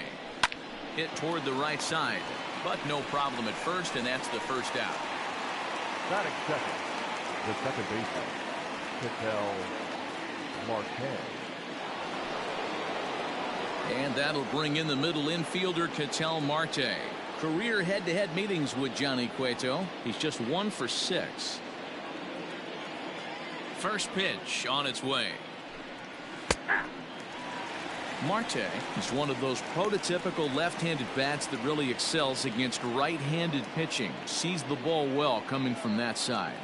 Hit toward the right side, but no problem at first, and that's the first out. Batting second, the second baseman, Ketel Marte. And that'll bring in the middle infielder, Ketel Marte. Career head-to-head meetings with Johnny Cueto. He's just 1 for 6. First pitch on its way. Marte is one of those prototypical left-handed bats that really excels against right-handed pitching. Sees the ball well coming from that side.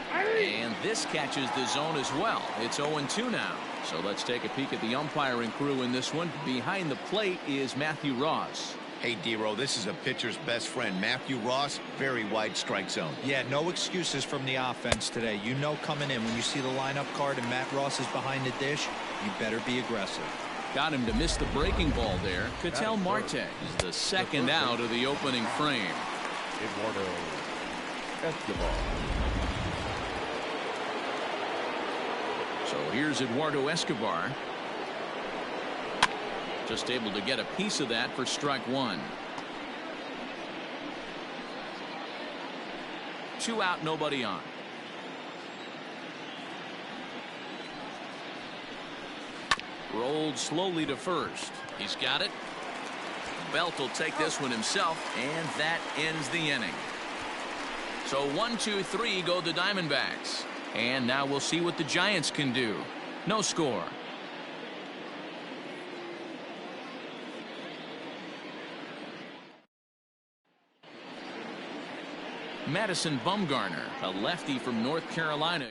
And this catches the zone as well. It's 0-2 now. So let's take a peek at the umpiring crew in this one. Behind the plate is Matthew Ross. Hey, D-Row, this is a pitcher's best friend. Matthew Ross, very wide strike zone. Yeah, no excuses from the offense today. You know coming in when you see the lineup card and Matt Ross is behind the dish, you better be aggressive. Got him to miss the breaking ball there. Ketel Marte is the second out of the opening frame. Eduardo Escobar. So here's Eduardo Escobar. Just able to get a piece of that for strike 1. 2 out, nobody on. Rolled slowly to first. He's got it. Belt will take this one himself, and that ends the inning. So 1, 2, 3 go the Diamondbacks. And now we'll see what the Giants can do. No score. Madison Bumgarner, a lefty from North Carolina.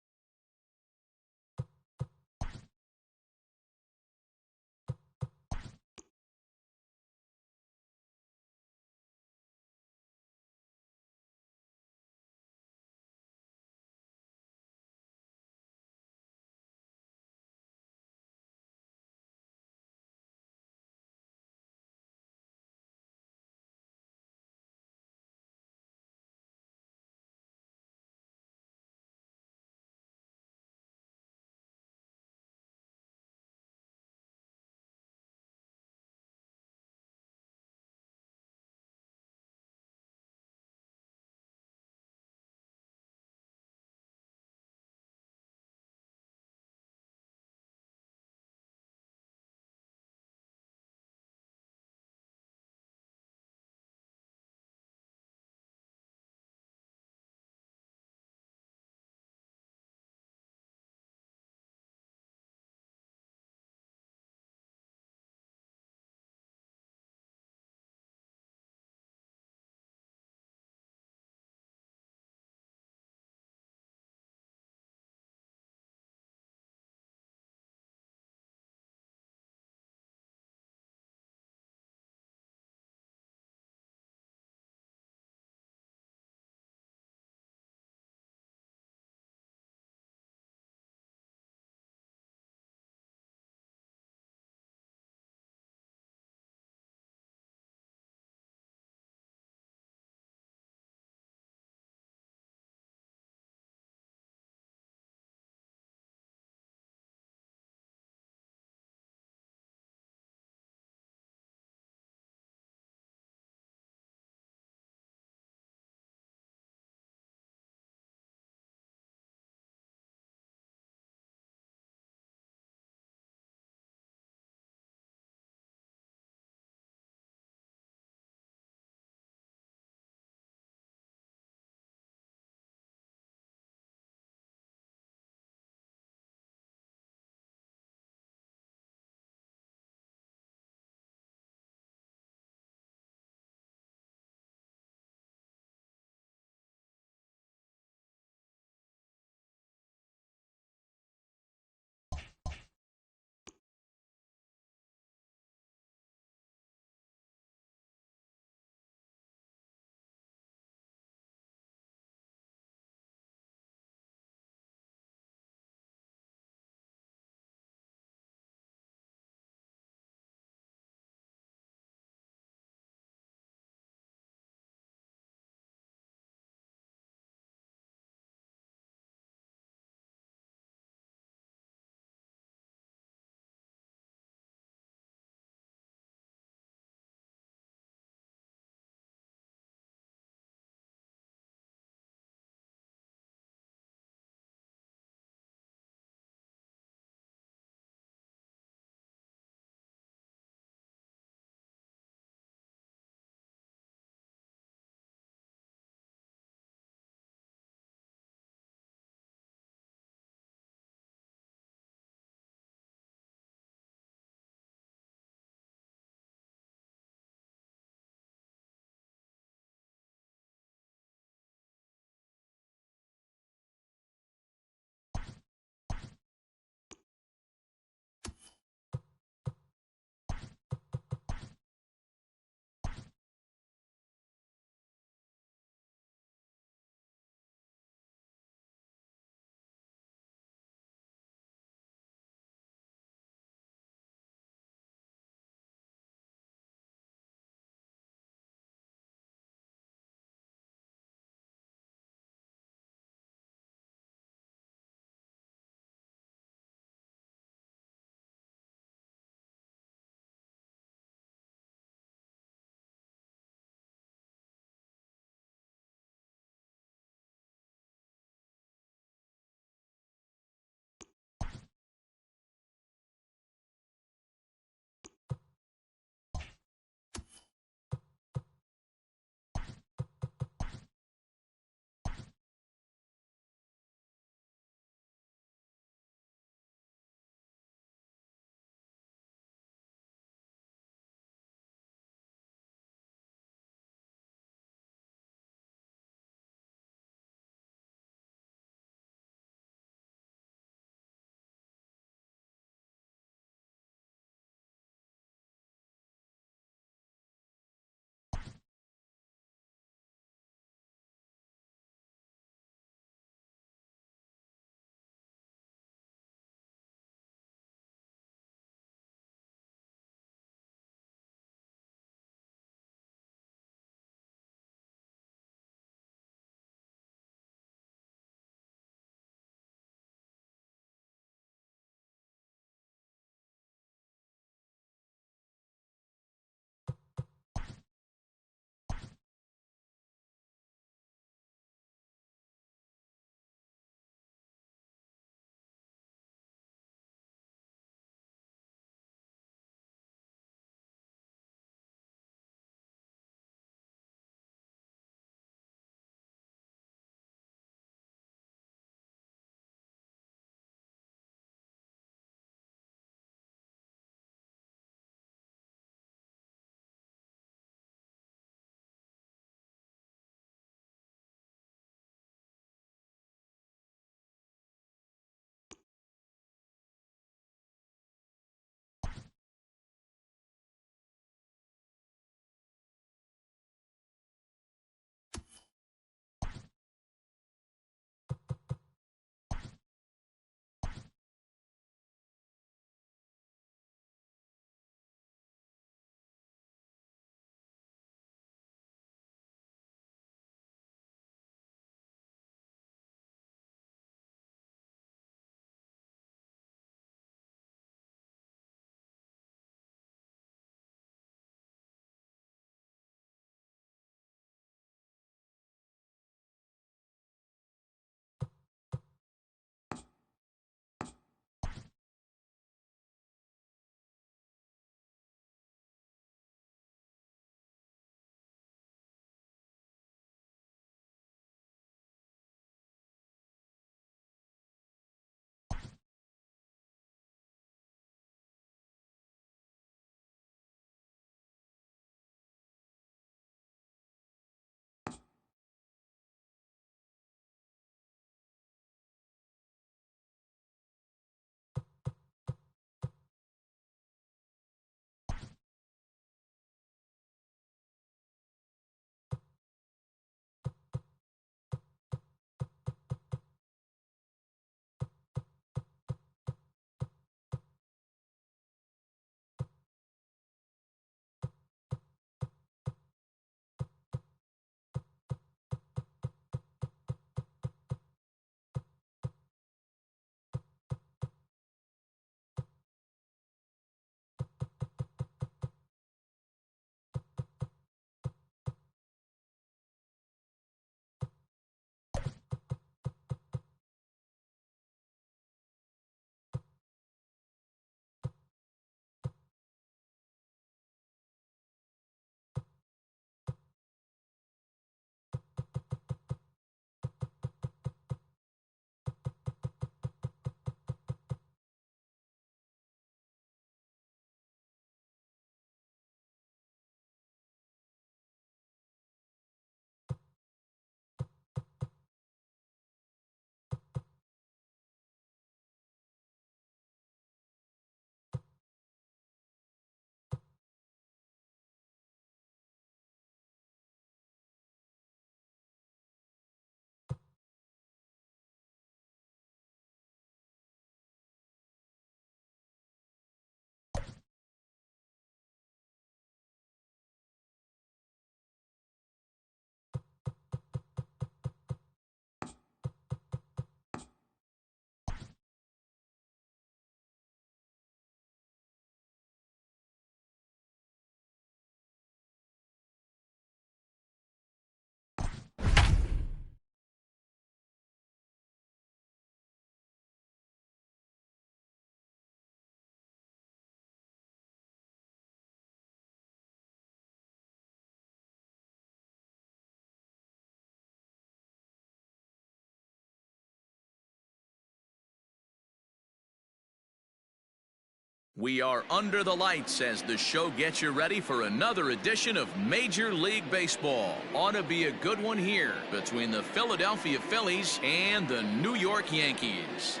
We are under the lights as the show gets you ready for another edition of Major League Baseball. Ought to be a good one here between the Philadelphia Phillies and the New York Yankees.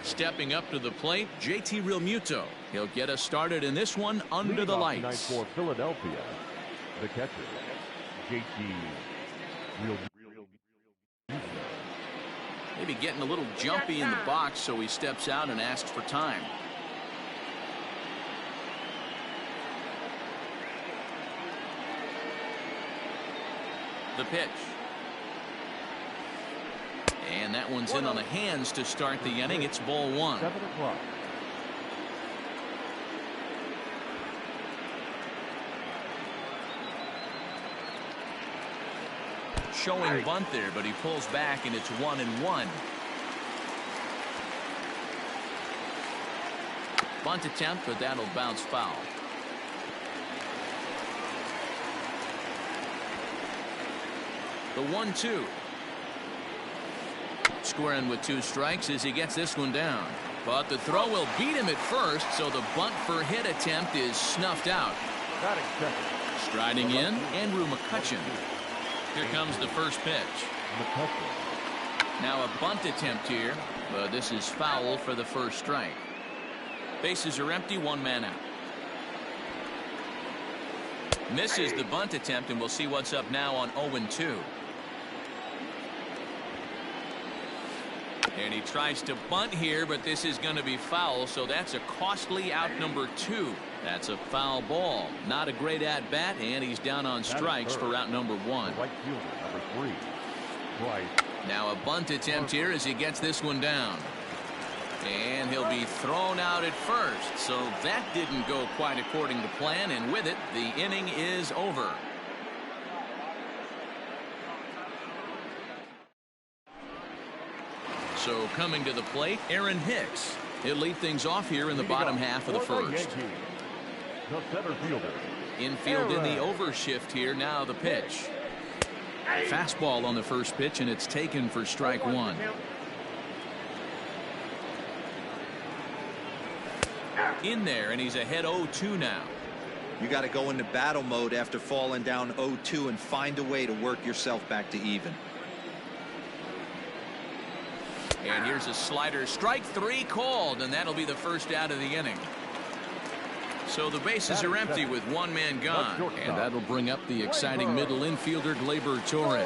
Stepping up to the plate, JT Realmuto. He'll get us started in this one under the lights. Tonight for Philadelphia, the catcher, JT Realmuto. Maybe getting a little jumpy in the box, so he steps out and asks for time. The pitch. And that one's in on the hands to start the inning. It's ball one. 7 o'clock. Showing bunt there, but he pulls back, and it's 1-1. Bunt attempt, but that'll bounce foul. The 1-2. Squaring with 2 strikes as he gets this one down. But the throw will beat him at first, so the bunt for hit attempt is snuffed out. Striding in, Andrew McCutchen. Here comes the first pitch. Now a bunt attempt here, but this is foul for the first strike. Bases are empty, 1 man out. Misses the bunt attempt, and we'll see what's up now on 0-2. And he tries to bunt here, but this is going to be foul, so that's a costly out number 2. That's a foul ball. Not a great at-bat, and he's down on strikes for out number 1. Right fielder, number 3. Right. Now a bunt attempt here as he gets this one down. And he'll be thrown out at first, so that didn't go quite according to plan, and with it, the inning is over. So coming to the plate, Aaron Hicks. He'll lead things off here in the bottom half of the first. The center fielder. Infield in the overshift here. Now the pitch. Fastball on the first pitch, and it's taken for strike 1. In there, and he's ahead 0-2 now. You got to go into battle mode after falling down 0-2 and find a way to work yourself back to even. And here's a slider. Strike 3 called, and that'll be the first out of the inning. So the bases are empty with 1 man gone, and that'll bring up the exciting middle infielder Gleyber Torres.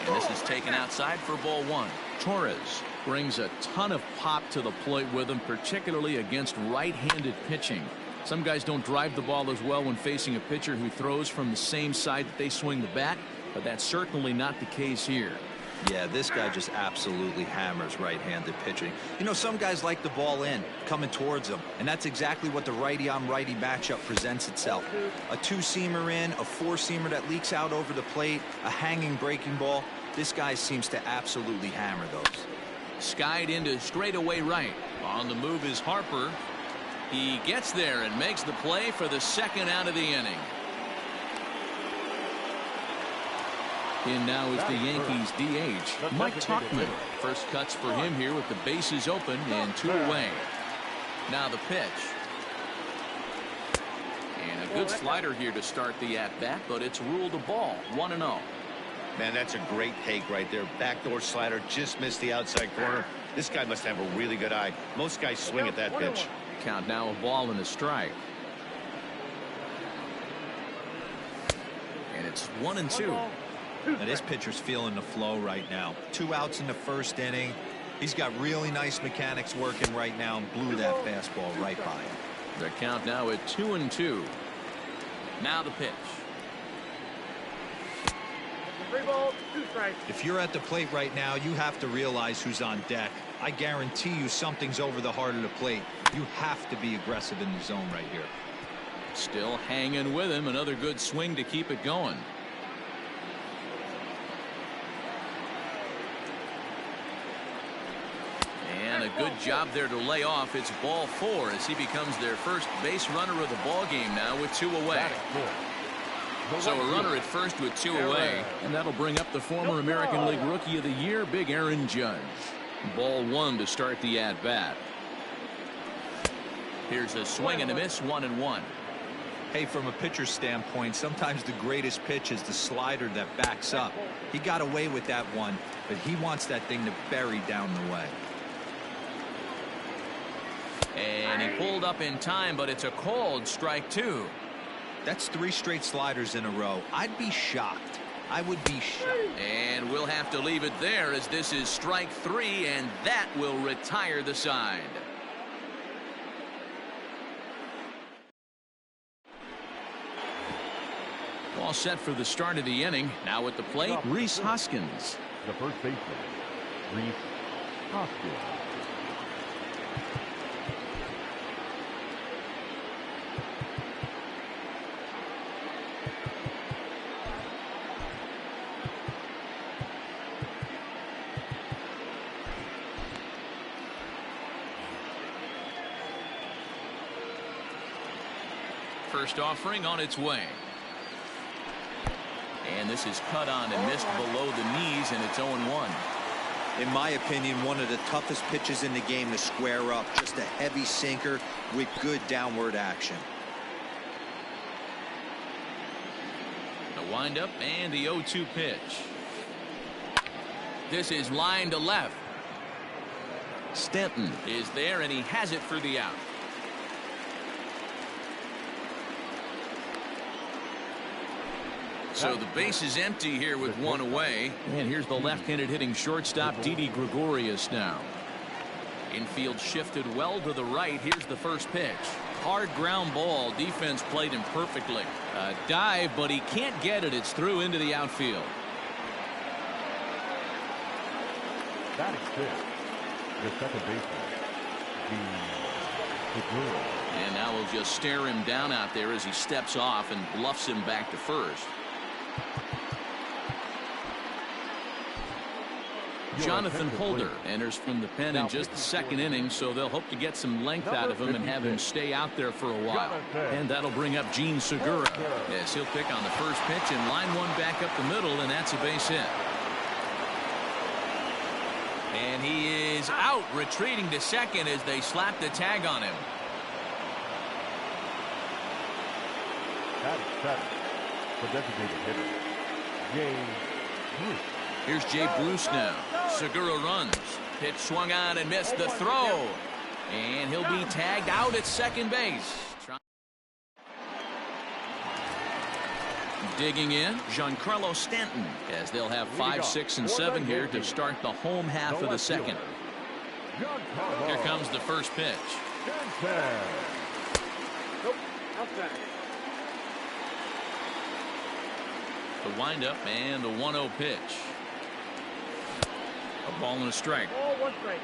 And this is taken outside for ball 1. Torres brings a ton of pop to the plate with him, particularly against right-handed pitching. Some guys don't drive the ball as well when facing a pitcher who throws from the same side that they swing the bat, but that's certainly not the case here. Yeah, this guy just absolutely hammers right-handed pitching. You know, some guys like the ball in, coming towards them, and that's exactly what the righty-on-righty matchup presents itself. A 2-seamer in, a 4-seamer that leaks out over the plate, a hanging breaking ball. This guy seems to absolutely hammer those. Skied into straightaway right. On the move is Harper. He gets there and makes the play for the second out of the inning. In now is the Yankees DH, Mike Tauchman. First cuts for him here with the bases open and 2 away. Now the pitch. And a good slider here to start the at-bat, but it's ruled a ball, 1-0. Man, that's a great take right there. Backdoor slider, just missed the outside corner. This guy must have a really good eye. Most guys swing at that pitch. Count now a ball and a strike. And it's 1-2. Now this pitcher's feeling the flow right now. 2 outs in the first inning. He's got really nice mechanics working right now and blew that fastball right by him. The count now at 2-2. Now the pitch. 3 balls, 2 strikes. If you're at the plate right now, you have to realize who's on deck. I guarantee you something's over the heart of the plate. You have to be aggressive in the zone right here. Still hanging with him. Another good swing to keep it going. And a a good job there to lay off. It's ball 4 as he becomes their first base runner of the ball game now with 2 away. So a runner at first with 2 away, and that'll bring up the former American League Rookie of the Year, Big Aaron Judge. Ball 1 to start the at-bat. Here's a swing and a miss, 1-1. Hey, from a pitcher's standpoint, sometimes the greatest pitch is the slider that backs up. He got away with that one, but he wants that thing to bury down the way. And he pulled up in time, but it's a called strike 2. That's 3 straight sliders in a row. I'd be shocked. I would be shocked. And we'll have to leave it there as this is strike 3, and that will retire the side. All set for the start of the inning. Now at the plate, Rhys Hoskins. The first baseman, Rhys Hoskins. First offering on its way. And this is cut on and missed below the knees, and it's 0-1. In my opinion, one of the toughest pitches in the game to square up. Just a heavy sinker with good downward action. The windup and the 0-2 pitch. This is line to left. Stanton is there, and he has it for the out. So the base is empty here with 1 away. And here's the left-handed hitting shortstop, Didi Gregorius now. Infield shifted well to the right. Here's the first pitch. Hard ground ball. Defense played him perfectly. A dive, but he can't get it. It's through into the outfield. That is good. The second baseman, the girl. And now we'll just stare him down out there as he steps off and bluffs him back to first. Jonathan Holder enters from the pen in just the second inning, so they'll hope to get some length out of him and have him stay out there for a while. And that'll bring up Gene Segura. Yes, he'll pick on the first pitch and line one back up the middle, and that's a base hit. And he is out, retreating to second as they slap the tag on him. That is 7. The designated hitter, Jay Bruce. Here's Jay Bruce now. Segura runs. Pitch swung on and missed the throw. And he'll be tagged out at second base. Digging in, Giancarlo Stanton, as they'll have 5, 6, and 7 here to start the home half of the second. Here comes the first pitch. Nope, outside. The windup and the 1-0 pitch. A ball and a strike. Ball, 1 strike.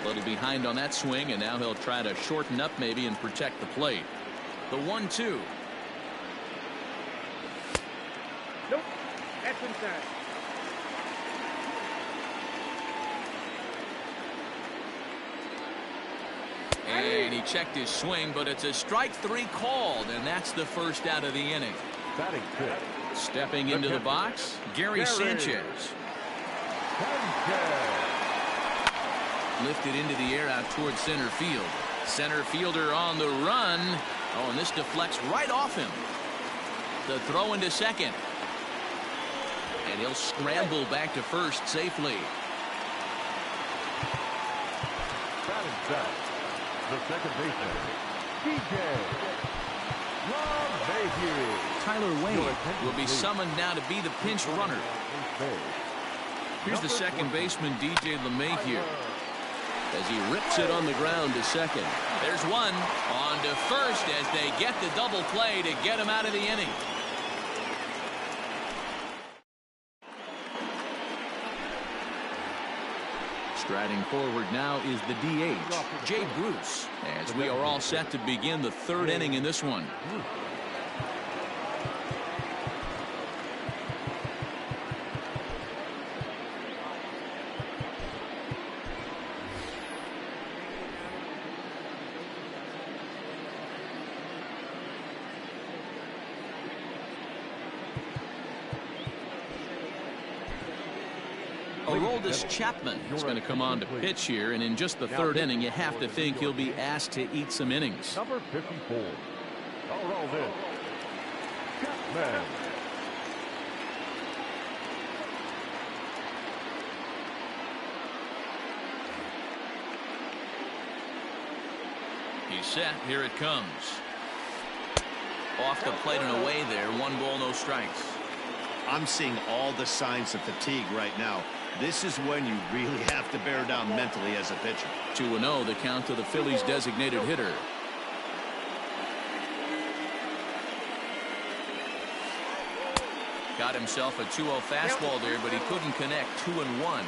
A little behind on that swing, and now he'll try to shorten up maybe and protect the plate. The 1-2. Nope, that's inside. And he checked his swing, but it's a strike 3 called, and that's the first out of the inning. Batting 5. Stepping into the box, Gary Sanchez. Lifted into the air out towards center field. Center fielder on the run. Oh, and this deflects right off him. The throw into second. And he'll scramble back to first safely. Batting 7. The second baseman, DJ LeMahieu. Tyler Wade will be summoned now to be the pinch runner. Here's the second baseman, DJ LeMahieu, as he rips it on the ground to second. There's one on to first as they get the double play to get him out of the inning. Striding forward now is the DH, Jay Bruce, as we are all set to begin the third inning in this one. Aroldis Chapman is going to come on to pitch here, and in just the third inning, you have to think he'll be asked to eat some innings. Number 54, Aroldis Chapman. He's set. Here it comes. Off the plate and away there. 1 ball, no strikes. I'm seeing all the signs of fatigue right now. This is when you really have to bear down mentally as a pitcher. 2-0, the count to the Phillies' designated hitter. Got himself a 2-0 fastball there, but he couldn't connect. 2-1.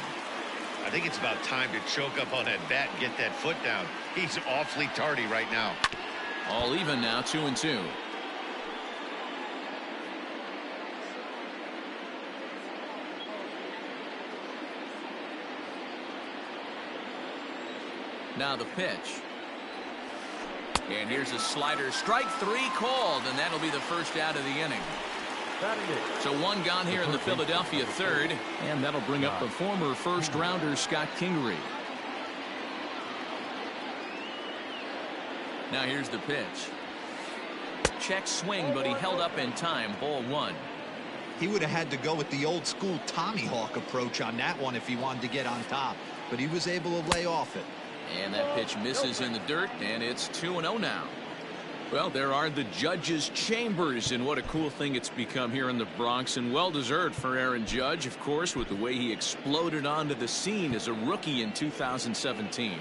I think it's about time to choke up on that bat and get that foot down. He's awfully tardy right now. All even now, 2-2. Now the pitch. And here's a slider. Strike 3 called, and that'll be the first out of the inning. So 1 gone here in the Philadelphia third, and that'll bring up the former first-rounder Scott Kingery. Now here's the pitch. Check swing, but he held up in time. Ball 1. He would have had to go with the old-school Tommy Hawk approach on that one if he wanted to get on top, but he was able to lay off it. And that pitch misses in the dirt, and it's 2-0 now. Well, there are the judges' chambers, and what a cool thing it's become here in the Bronx, and well-deserved for Aaron Judge, of course, with the way he exploded onto the scene as a rookie in 2017.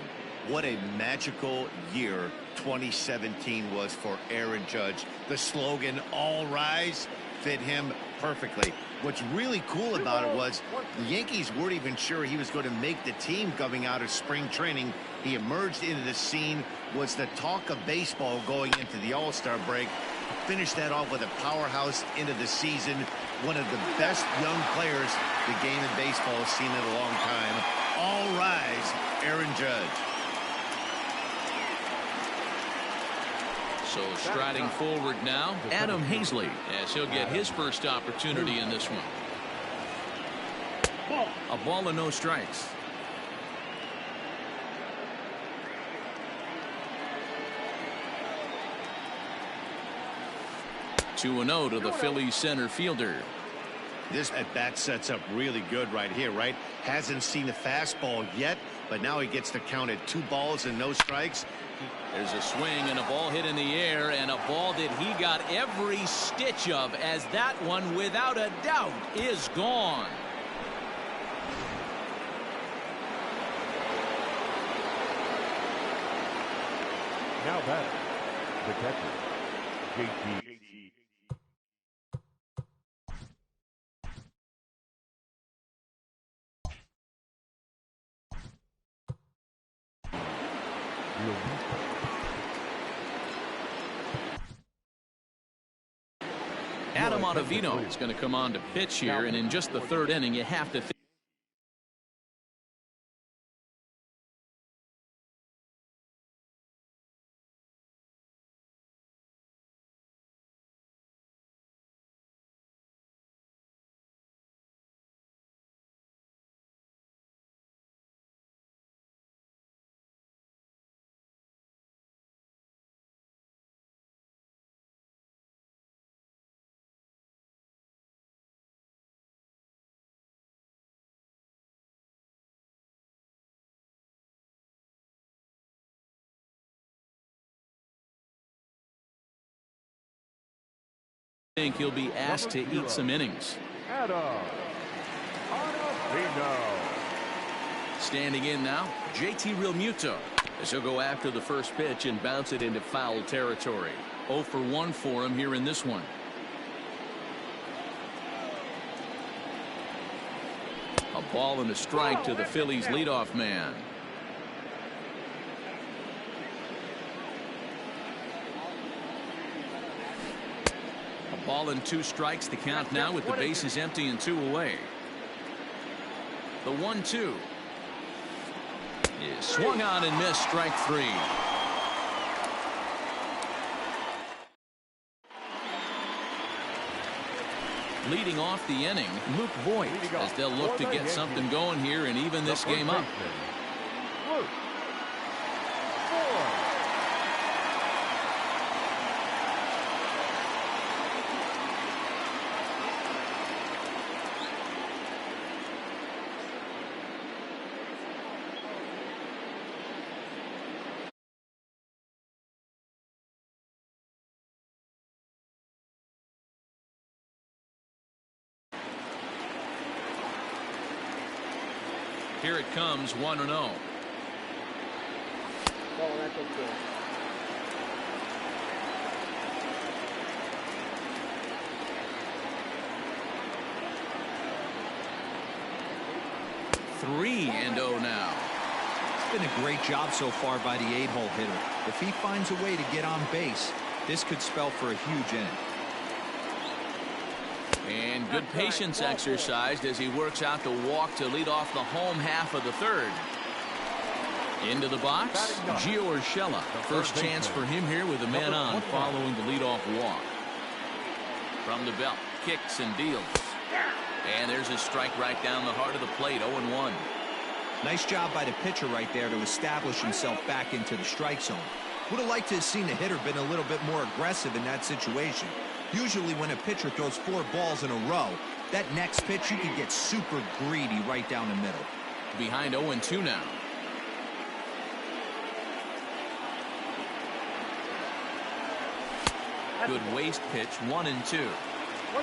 What a magical year 2017 was for Aaron Judge. The slogan, "All Rise," fit him perfectly. What's really cool about it was the Yankees weren't even sure he was going to make the team coming out of spring training. He emerged into the scene, was the talk of baseball going into the All-Star break. Finished that off with a powerhouse into the season. One of the best young players the game of baseball has seen in a long time. All rise, Aaron Judge. So striding forward now, Adam Hazley, as he'll get his first opportunity in this one. A ball and no strikes. Two and 0 to the Phillies center fielder. This at bat sets up really good right here, right? Hasn't seen a fastball yet, but now he gets to count at 2 balls and no strikes. There's a swing and a ball hit in the air, and a ball that he got every stitch of, as that one, without a doubt, is gone. Now batter, the catcher, JT. Adam Ottavino is going to come on to pitch here, and in just the third inning, you have to think. Think he'll be asked to eat some innings. Adam Ottavino. Standing in now, JT Realmuto, as he'll go after the first pitch and bounce it into foul territory. 0 for 1 for him here in this one. A ball and a strike to the Phillies leadoff man. Ball and 2 strikes, the count now with the bases empty and 2 away. The 1-2 is swung on and missed. Strike 3. Leading off the inning, Luke Voigt, as they'll look to get something going here and even this game up. Luke. 4. Here it comes, 1-0. Oh, that's okay. Three and 0 now. It's been a great job so far by the 8-hole hitter. If he finds a way to get on base, this could spell for a huge inning. And good patience exercised as he works out the walk to lead off the home half of the third. Into the box, Gio Urshela. First chance for him here with a man on following the leadoff walk. From the belt, kicks and deals. And there's a strike right down the heart of the plate, 0-1. Nice job by the pitcher right there to establish himself back into the strike zone. Would have liked to have seen the hitter been a little bit more aggressive in that situation. Usually when a pitcher throws 4 balls in a row, that next pitch you can get super greedy right down the middle. Behind 0-2 now. Good waist pitch, 1-2.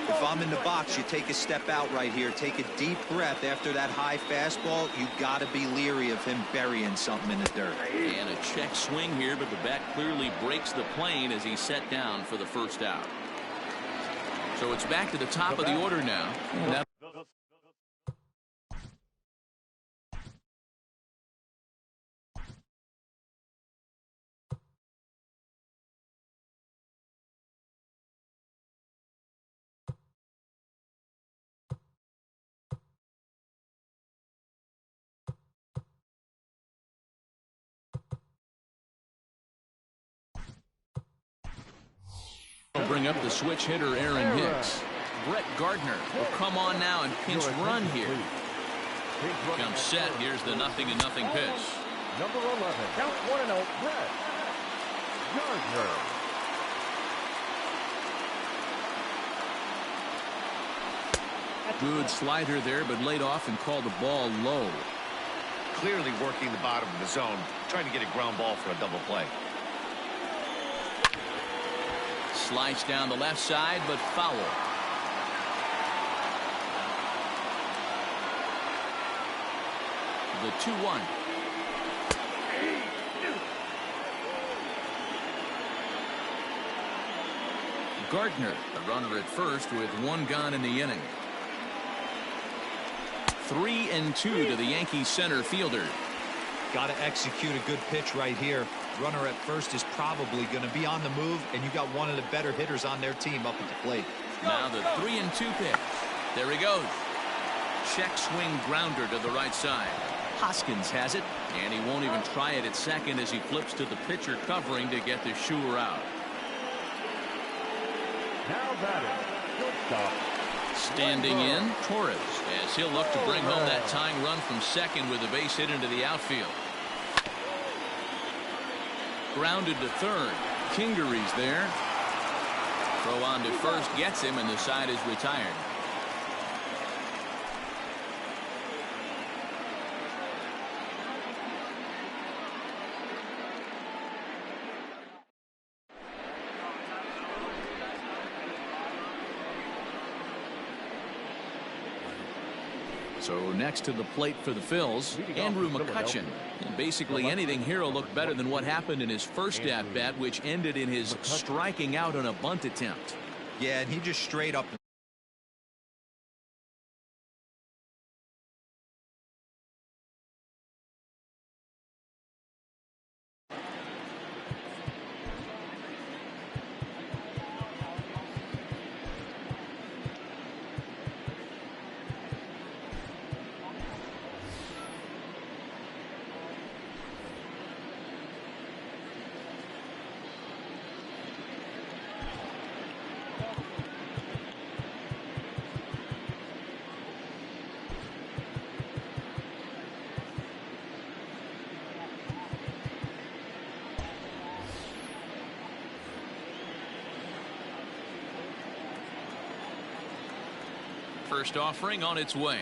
If I'm in the box, you take a step out right here. Take a deep breath after that high fastball. You got to be leery of him burying something in the dirt. And a check swing here, but the bat clearly breaks the plane as he's set down for the first out. So it's back to the top of the order now. Bring up the switch hitter Aaron Hicks. Brett Gardner will come on now and pinch run here. Comes set. Here's the 0-0 pitch. Number 11. Count 1-0. Brett Gardner. Good slider there, but laid off and called the ball low. Clearly working the bottom of the zone, trying to get a ground ball for a double play. Sliced down the left side, but foul. The 2-1. Gardner, the runner at first with 1 gone in the inning. 3-2 to the Yankees center fielder. Got to execute a good pitch right here. Runner at first is probably going to be on the move, and you got one of the better hitters on their team up at the plate. Now the 3-2 pitch. There he goes. Check swing grounder to the right side. Hoskins has it, and he won't even try it at second as he flips to the pitcher covering to get the shooter out. Now batting. Shortstop. Standing in, Torres, as he'll look to bring home that tying run from second with a base hit into the outfield. Grounded to third. Kingery's there. Throw on to first gets him, and the side is retired. So next to the plate for the Phils, Andrew McCutchen. And basically anything here will look better than what happened in his first at-bat, which ended in his striking out on a bunt attempt. Yeah, and he just straight up. First offering on its way.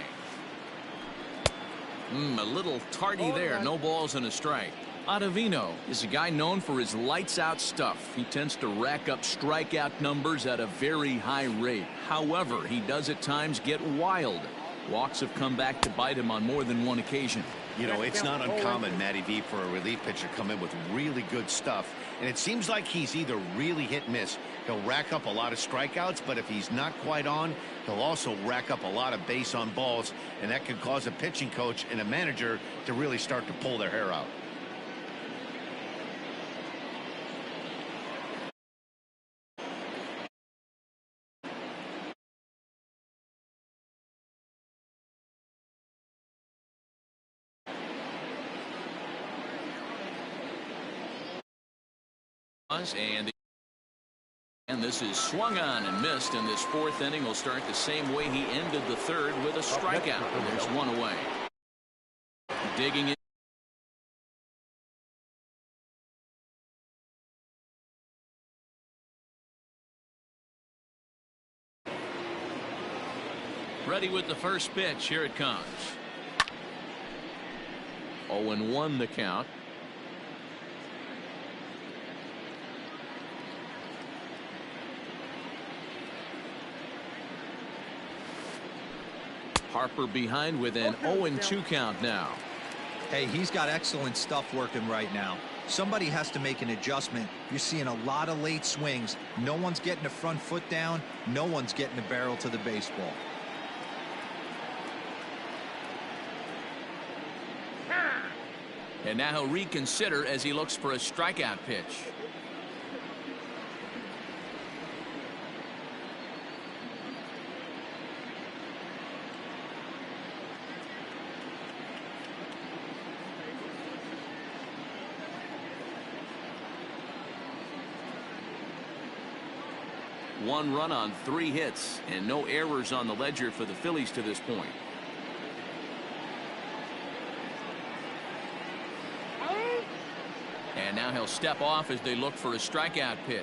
A little tardy there. No balls and a strike. Ottavino is a guy known for his lights-out stuff. He tends to rack up strikeout numbers at a very high rate. However, he does at times get wild. Walks have come back to bite him on more than one occasion. You know, it's not uncommon, Matty V, for a relief pitcher to come in with really good stuff. And it seems like he's either really hit-miss. He'll rack up a lot of strikeouts, but if he's not quite on, he'll also rack up a lot of base on balls. And that could cause a pitching coach and a manager to really start to pull their hair out. And this is swung on and missed, and this fourth inning will start the same way he ended the third, with a strikeout. And there's one away. Digging in. Ready with the first pitch. Here it comes. 0-1 the count. Harper behind with an 0-2 count now. Hey, he's got excellent stuff working right now. Somebody has to make an adjustment. You're seeing a lot of late swings. No one's getting the front foot down. No one's getting the barrel to the baseball. And now he'll reconsider as he looks for a strikeout pitch. One run on 3 hits and no errors on the ledger for the Phillies to this point. And now he'll step off as they look for a strikeout pitch.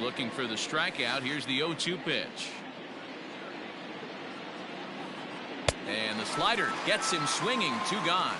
Looking for the strikeout. Here's the 0-2 pitch. And the slider gets him swinging. 2 gone.